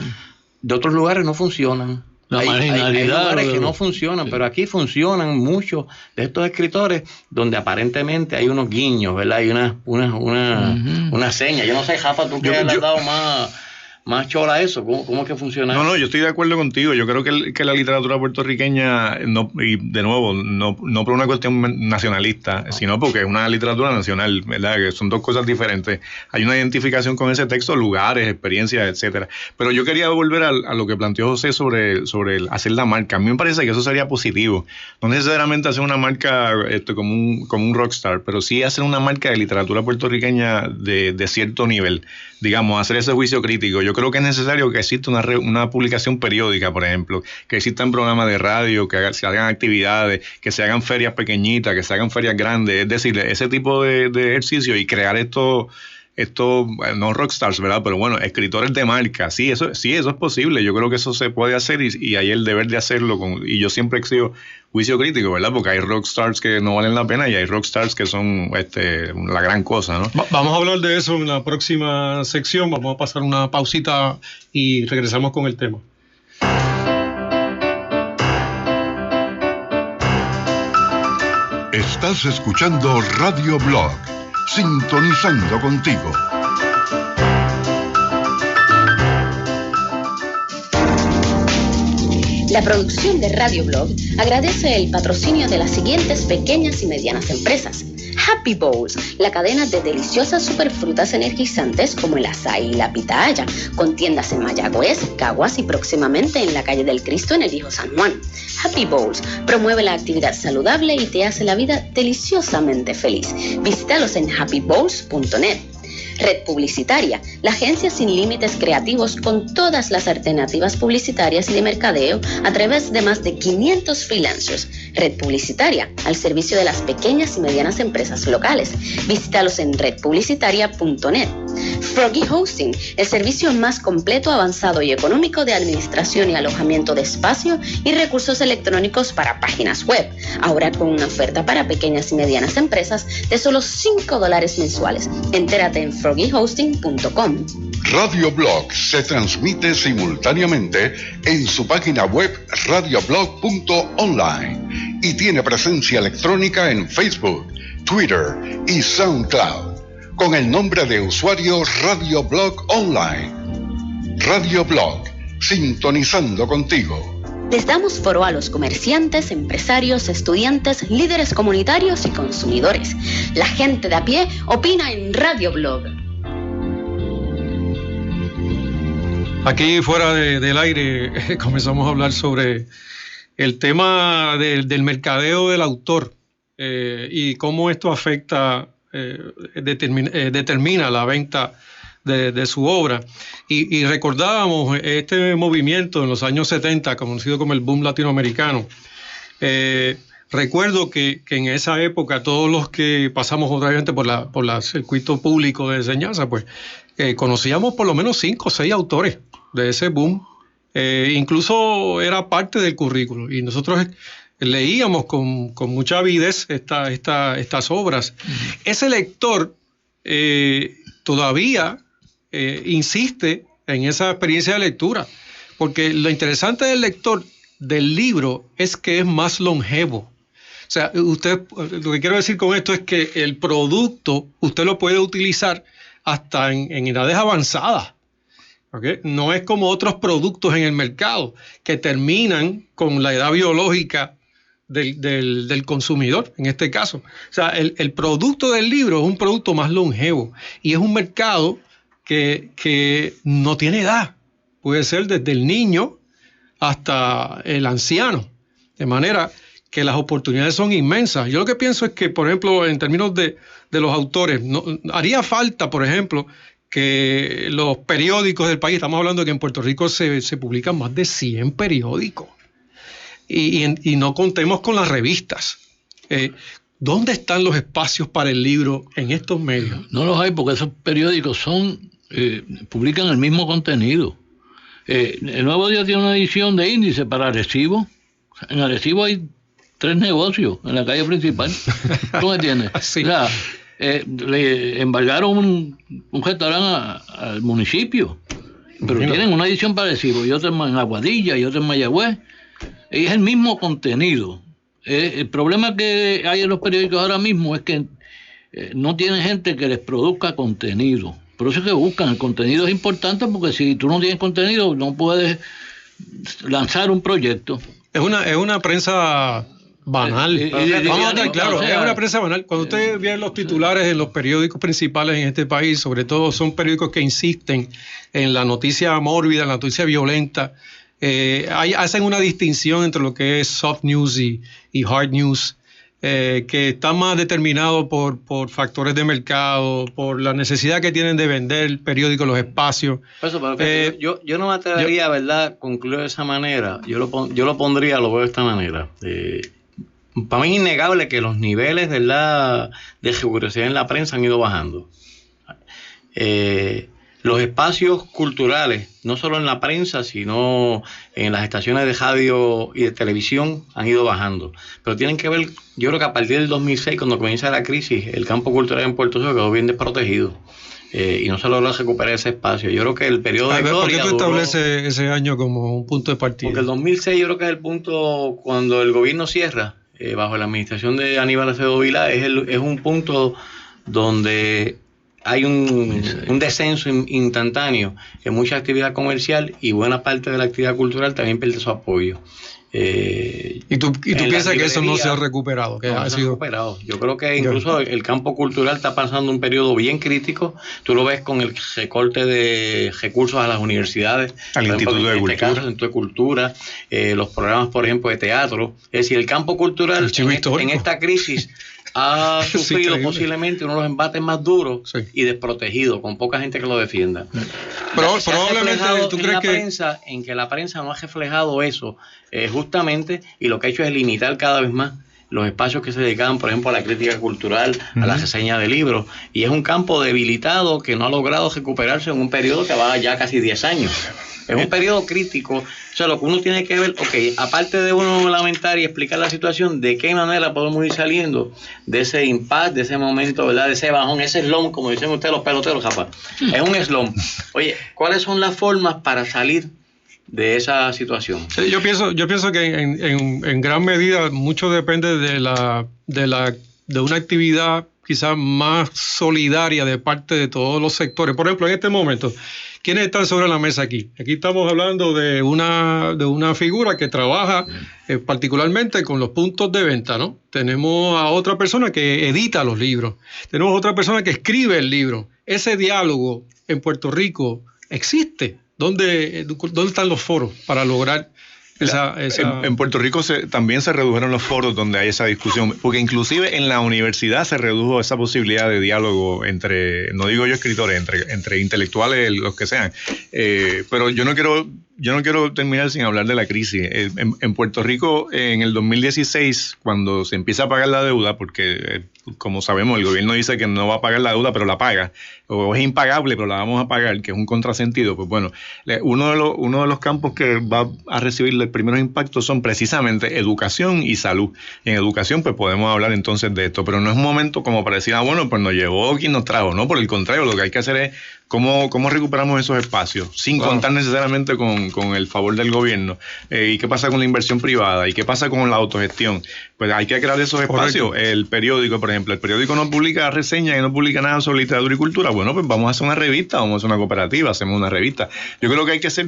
De otros lugares no funcionan. La marginalidad. Hay lugares que no funcionan, pero aquí funcionan muchos de estos escritores donde aparentemente hay unos guiños, ¿verdad? Hay una seña. Yo no sé, Rafa, tú que le has dado más chola a eso. ¿Cómo es que funciona? No, yo estoy de acuerdo contigo. Yo creo que la literatura puertorriqueña, y de nuevo, no por una cuestión nacionalista, sino porque es una literatura nacional, ¿verdad? Que son dos cosas diferentes. Hay una identificación con ese texto, lugares, experiencias, etcétera. Pero yo quería volver a lo que planteó José sobre hacer la marca. A mí me parece que eso sería positivo. No necesariamente hacer una marca como un rockstar, pero sí hacer una marca de literatura puertorriqueña de cierto nivel. Digamos, hacer ese juicio crítico. Yo creo que es necesario que exista una publicación periódica, por ejemplo, que existan programas de radio, que se hagan actividades, que se hagan ferias pequeñitas, que se hagan ferias grandes, es decir, ese tipo de ejercicio y crear esto no rockstars, ¿verdad? Pero bueno, escritores de marca, sí, eso es posible. Yo creo que eso se puede hacer y hay el deber de hacerlo. Y yo siempre he sido juicio crítico, ¿verdad? Porque hay rockstars que no valen la pena y hay rockstars que son la gran cosa, ¿no? Vamos a hablar de eso en la próxima sección. Vamos a pasar una pausita y regresamos con el tema. Estás escuchando Radio Blog, sintonizando contigo. La producción de Radio Blog agradece el patrocinio de las siguientes pequeñas y medianas empresas: Happy Bowls, la cadena de deliciosas superfrutas energizantes como el açaí y la pitaya, con tiendas en Mayagüez, Caguas y próximamente en la calle del Cristo en el Viejo San Juan. Happy Bowls promueve la actividad saludable y te hace la vida deliciosamente feliz. Visítalos en happybowls.net. Red Publicitaria, la agencia sin límites creativos con todas las alternativas publicitarias y de mercadeo a través de más de 500 freelancers. Red Publicitaria, al servicio de las pequeñas y medianas empresas locales. Visítalos en redpublicitaria.net. Froggy Hosting, el servicio más completo, avanzado y económico de administración y alojamiento de espacio y recursos electrónicos para páginas web. Ahora con una oferta para pequeñas y medianas empresas de solo $5 mensuales. Entérate en froggyhosting.com. Radio Blog se transmite simultáneamente en su página web radioblog.online y tiene presencia electrónica en Facebook, Twitter y SoundCloud con el nombre de usuario Radio Blog Online. Radio Blog, sintonizando contigo. Les damos foro a los comerciantes, empresarios, estudiantes, líderes comunitarios y consumidores. La gente de a pie opina en Radio Blog. Aquí fuera del aire comenzamos a hablar sobre el tema del mercadeo del autor y cómo esto afecta, determina la venta de su obra. Y recordábamos este movimiento en los años 70, conocido como el boom latinoamericano. Recuerdo que en esa época todos los que pasamos obviamente por el circuito público de enseñanza, pues conocíamos por lo menos 5 o 6 autores de ese boom. Incluso era parte del currículo y nosotros leíamos con mucha avidez estas obras. Ese lector todavía insiste en esa experiencia de lectura, porque lo interesante del lector del libro es que es más longevo. O sea, usted, lo que quiero decir con esto es que el producto usted lo puede utilizar hasta en edades avanzadas. ¿Okay? No es como otros productos en el mercado que terminan con la edad biológica del consumidor, en este caso. O sea, el producto del libro es un producto más longevo y es un mercado que no tiene edad. Puede ser desde el niño hasta el anciano. De manera que las oportunidades son inmensas. Yo lo que pienso es que, por ejemplo, en términos de los autores, haría falta, por ejemplo, que los periódicos del país, estamos hablando de que en Puerto Rico se publican más de 100 periódicos y no contemos con las revistas. ¿Dónde están los espacios para el libro en estos medios? No los hay porque esos periódicos publican el mismo contenido. El Nuevo Día tiene una edición de índice para Arecibo. En Arecibo hay 3 negocios en la calle principal. ¿Tú me entiendes? Sí. O sea, le embargaron un restaurante al municipio, pero tienen una edición para Arecibo y otra en Aguadilla y otra en Mayagüez. Y es el mismo contenido. El problema que hay en los periódicos ahora mismo es que no tienen gente que les produzca contenido. Por eso es que buscan. El contenido es importante porque si tú no tienes contenido no puedes lanzar un proyecto. Es una prensa banal. Vamos a estar claros, es una prensa banal. Cuando usted ve los titulares en los periódicos principales en este país, sobre todo son periódicos que insisten en la noticia mórbida, en la noticia violenta. Hacen una distinción entre lo que es soft news y hard news, que está más determinado por factores de mercado, por la necesidad que tienen de vender el periódico, los espacios. Yo no me atrevería, ¿verdad?, concluir de esa manera. Yo lo pondría, lo veo de esta manera. Para mí es innegable que los niveles, ¿verdad?, de rigurosidad en la prensa han ido bajando. Los espacios culturales, no solo en la prensa, sino en las estaciones de radio y de televisión, han ido bajando. Pero tienen que ver, yo creo que a partir del 2006, cuando comienza la crisis, el campo cultural en Puerto Rico quedó bien desprotegido. Y no se logró recuperar ese espacio. Yo creo que el periodo de gloria... ¿Por qué tú estableces ese año como un punto de partida? Porque el 2006 yo creo que es el punto cuando el gobierno cierra, bajo la administración de Aníbal Acevedo Vilá, es un punto donde hay un descenso instantáneo en mucha actividad comercial y buena parte de la actividad cultural también pierde su apoyo. ¿Y tú piensas que eso no se ha recuperado? Que no ha se ha recuperado. Yo creo que incluso el campo cultural está pasando un periodo bien crítico. Tú lo ves con el recorte de recursos a las universidades, al Instituto de Cultura, Instituto de Cultura, los programas, por ejemplo, de teatro. Es decir, el campo cultural en esta crisis ha sufrido posiblemente uno de los embates más duros y desprotegido, con poca gente que lo defienda. Pero probablemente tú crees que la prensa no ha reflejado eso justamente, y lo que ha hecho es limitar cada vez más los espacios que se dedicaban, por ejemplo, a la crítica cultural, a la reseña de libros, y es un campo debilitado que no ha logrado recuperarse en un periodo que va ya casi 10 años. Es un periodo crítico. O sea, lo que uno tiene que ver, aparte de uno lamentar y explicar la situación, de qué manera podemos ir saliendo de ese impasse, de ese momento, ¿verdad? De ese bajón, ese slump, como dicen ustedes los peloteros, capaz. Es un slump. Oye, ¿cuáles son las formas para salir de esa situación? Yo pienso que en gran medida mucho depende de una actividad quizás más solidaria de parte de todos los sectores. Por ejemplo, en este momento, ¿quiénes están sobre la mesa aquí? Aquí estamos hablando de una figura que trabaja particularmente con los puntos de venta, ¿no? Tenemos a otra persona que edita los libros. Tenemos a otra persona que escribe el libro. Ese diálogo en Puerto Rico existe. ¿Dónde están los foros para lograr esa... En Puerto Rico también se redujeron los foros donde hay esa discusión, porque inclusive en la universidad se redujo esa posibilidad de diálogo entre, no digo yo escritores, entre intelectuales, los que sean. Pero yo no quiero terminar sin hablar de la crisis. En Puerto Rico, en el 2016, cuando se empieza a pagar la deuda, porque como sabemos, el gobierno dice que no va a pagar la deuda, pero la paga, o es impagable, pero la vamos a pagar, que es un contrasentido. Pues bueno, uno de los campos que va a recibir los primeros impactos son precisamente educación y salud. Y en educación, pues podemos hablar entonces de esto, pero no es un momento como para decir, bueno, pues nos llevó quien nos trajo, no, por el contrario, lo que hay que hacer es cómo recuperamos esos espacios, sin contar necesariamente con el favor del gobierno. ¿Y qué pasa con la inversión privada? ¿Y qué pasa con la autogestión? Pues hay que crear esos espacios. El periódico, por ejemplo, el periódico no publica reseñas y no publica nada sobre literatura y cultura. Bueno, pues vamos a hacer una revista, vamos a hacer una cooperativa, hacemos una revista. Yo creo que hay que ser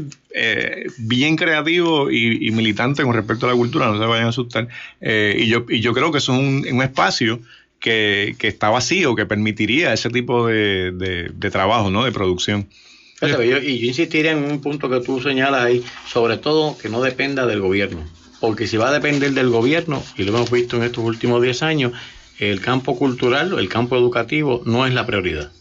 bien creativo y militante con respecto a la cultura, no se vayan a asustar. Y yo creo que eso es un espacio que está vacío, que permitiría ese tipo de trabajo, ¿no? De producción. Yo insistiría en un punto que tú señalas ahí, sobre todo que no dependa del gobierno, porque si va a depender del gobierno, y lo hemos visto en estos últimos 10 años, el campo cultural, el campo educativo no es la prioridad,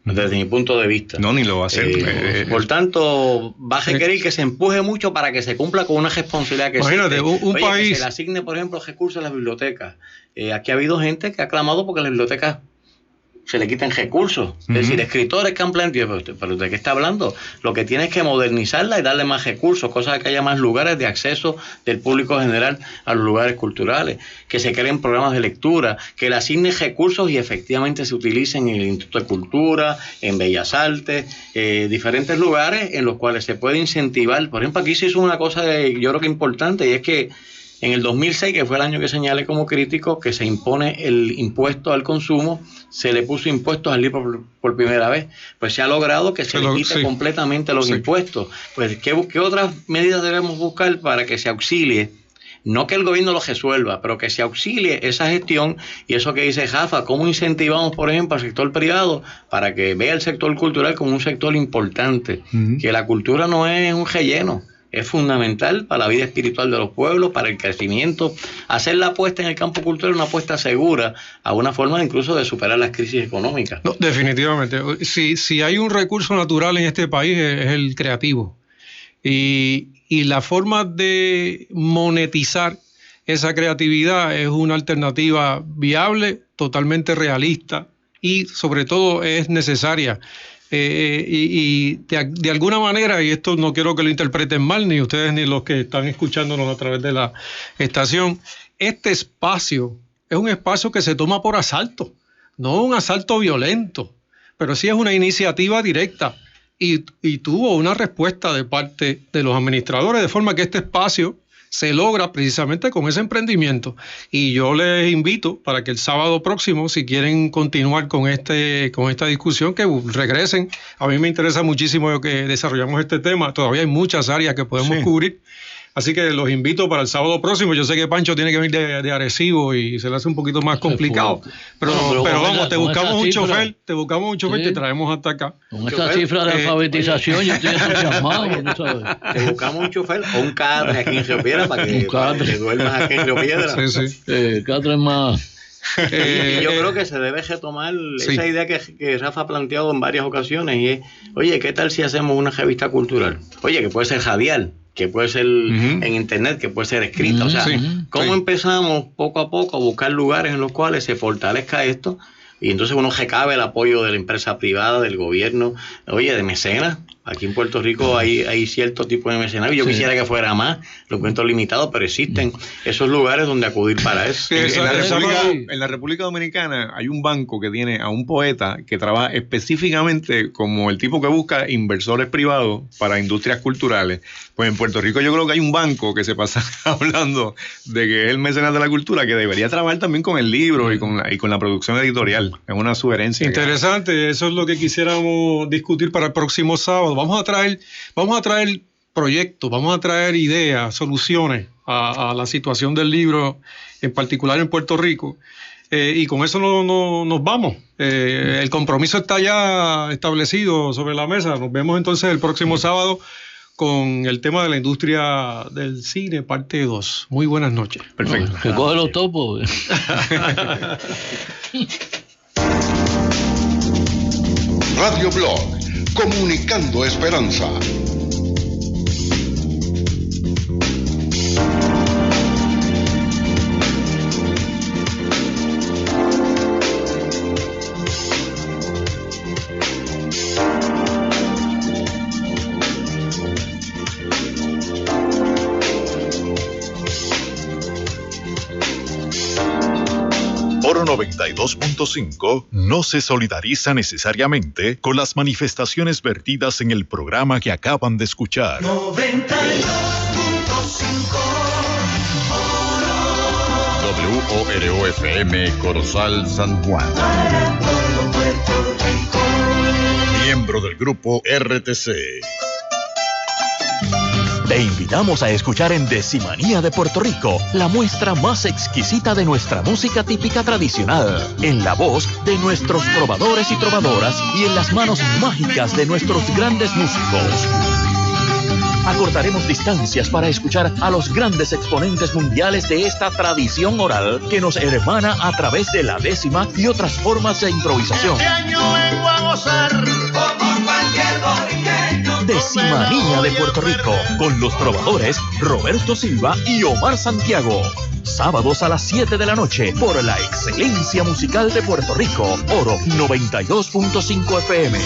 desde mi punto de vista. No, ni lo va a hacer. Por tanto, va a requerir que se empuje mucho para que se cumpla con una responsabilidad que imagínate, un país... que se le asigne, por ejemplo, recursos a las bibliotecas. Aquí ha habido gente que ha clamado porque las bibliotecas se le quiten recursos. Es decir, escritores que han planteado, pero ¿de qué está hablando? Lo que tiene es que modernizarla y darle más recursos, cosa de que haya más lugares de acceso del público general a los lugares culturales, que se creen programas de lectura, que le asignen recursos y efectivamente se utilicen en el Instituto de Cultura, en Bellas Artes, diferentes lugares en los cuales se puede incentivar. Por ejemplo, aquí se hizo una cosa yo creo que importante, y es que en el 2006, que fue el año que señalé como crítico, que se impone el impuesto al consumo, se le puso impuestos al libro por primera vez. Pues se ha logrado que se le quite completamente los impuestos. Pues, ¿qué otras medidas debemos buscar para que se auxilie? No que el gobierno lo resuelva, pero que se auxilie esa gestión y eso que dice Rafa, cómo incentivamos, por ejemplo, al sector privado para que vea el sector cultural como un sector importante, que la cultura no es un relleno. Es fundamental para la vida espiritual de los pueblos, para el crecimiento. Hacer la apuesta en el campo cultural es una apuesta segura a una forma incluso de superar las crisis económicas. No, definitivamente. Si hay un recurso natural en este país es el creativo. Y la forma de monetizar esa creatividad es una alternativa viable, totalmente realista y sobre todo es necesaria. Y de alguna manera, y esto no quiero que lo interpreten mal, ni ustedes ni los que están escuchándonos a través de la estación, este espacio es un espacio que se toma por asalto, no un asalto violento, pero sí es una iniciativa directa y tuvo una respuesta de parte de los administradores, de forma que este espacio se logra precisamente con ese emprendimiento. Y yo les invito para que el sábado próximo, si quieren continuar con esta discusión, que regresen. A mí me interesa muchísimo que desarrollamos este tema. Todavía hay muchas áreas que podemos cubrir. Así que los invito para el sábado próximo. Yo sé que Pancho tiene que venir de Arecibo y se le hace un poquito más complicado. Pero vamos, te buscamos un chofer y te traemos hasta acá. Con esta cifra de alfabetización yo estoy entusiasmado. Te buscamos un chofer o un cadre aquí en Río Piedra para que duermas aquí en Río Piedra. Cadre más. Y yo creo que se debe retomar esa idea que Rafa ha planteado en varias ocasiones y es, oye, ¿qué tal si hacemos una revista cultural? Oye, que puede ser radial, que puede ser en internet, que puede ser escrita. O sea, ¿cómo empezamos poco a poco a buscar lugares en los cuales se fortalezca esto? Y entonces uno recabe el apoyo de la empresa privada, del gobierno, oye, de mecenas. Aquí en Puerto Rico hay cierto tipo de mecenas. Yo quisiera que fuera más, lo encuentro limitado, pero existen esos lugares donde acudir para eso. En la República Dominicana hay un banco que tiene a un poeta que trabaja específicamente como el tipo que busca inversores privados para industrias culturales. Pues en Puerto Rico yo creo que hay un banco que se pasa hablando de que es el mecenas de la cultura, que debería trabajar también con el libro y con la producción editorial. Es una sugerencia. Interesante, eso es lo que quisiéramos discutir para el próximo sábado. Vamos a traer proyectos, vamos a traer ideas, soluciones a la situación del libro, en particular en Puerto Rico. Y con eso nos vamos. El compromiso está ya establecido sobre la mesa. Nos vemos entonces el próximo sábado con el tema de la industria del cine, parte 2. Muy buenas noches. Perfecto. Que coge los topos. Radio Blog, comunicando esperanza. Oro 92.5 no se solidariza necesariamente con las manifestaciones vertidas en el programa que acaban de escuchar. 92.5 WORO-FM Corozal San Juan. Para todo Puerto Rico. Miembro del grupo RTC. Te invitamos a escuchar en Decimanía de Puerto Rico, la muestra más exquisita de nuestra música típica tradicional, en la voz de nuestros trovadores y trovadoras y en las manos mágicas de nuestros grandes músicos. Acortaremos distancias para escuchar a los grandes exponentes mundiales de esta tradición oral que nos hermana a través de la décima y otras formas de improvisación. Este año vengo a gozar como cualquier boriqueño. Decimanía de Puerto Rico, con los trovadores Roberto Silva y Omar Santiago. Sábados a las 7 de la noche, por la excelencia musical de Puerto Rico, Oro 92.5 FM.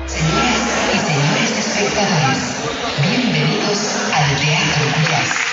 Señoras y señores espectadores, bienvenidos al Teatro Jazz.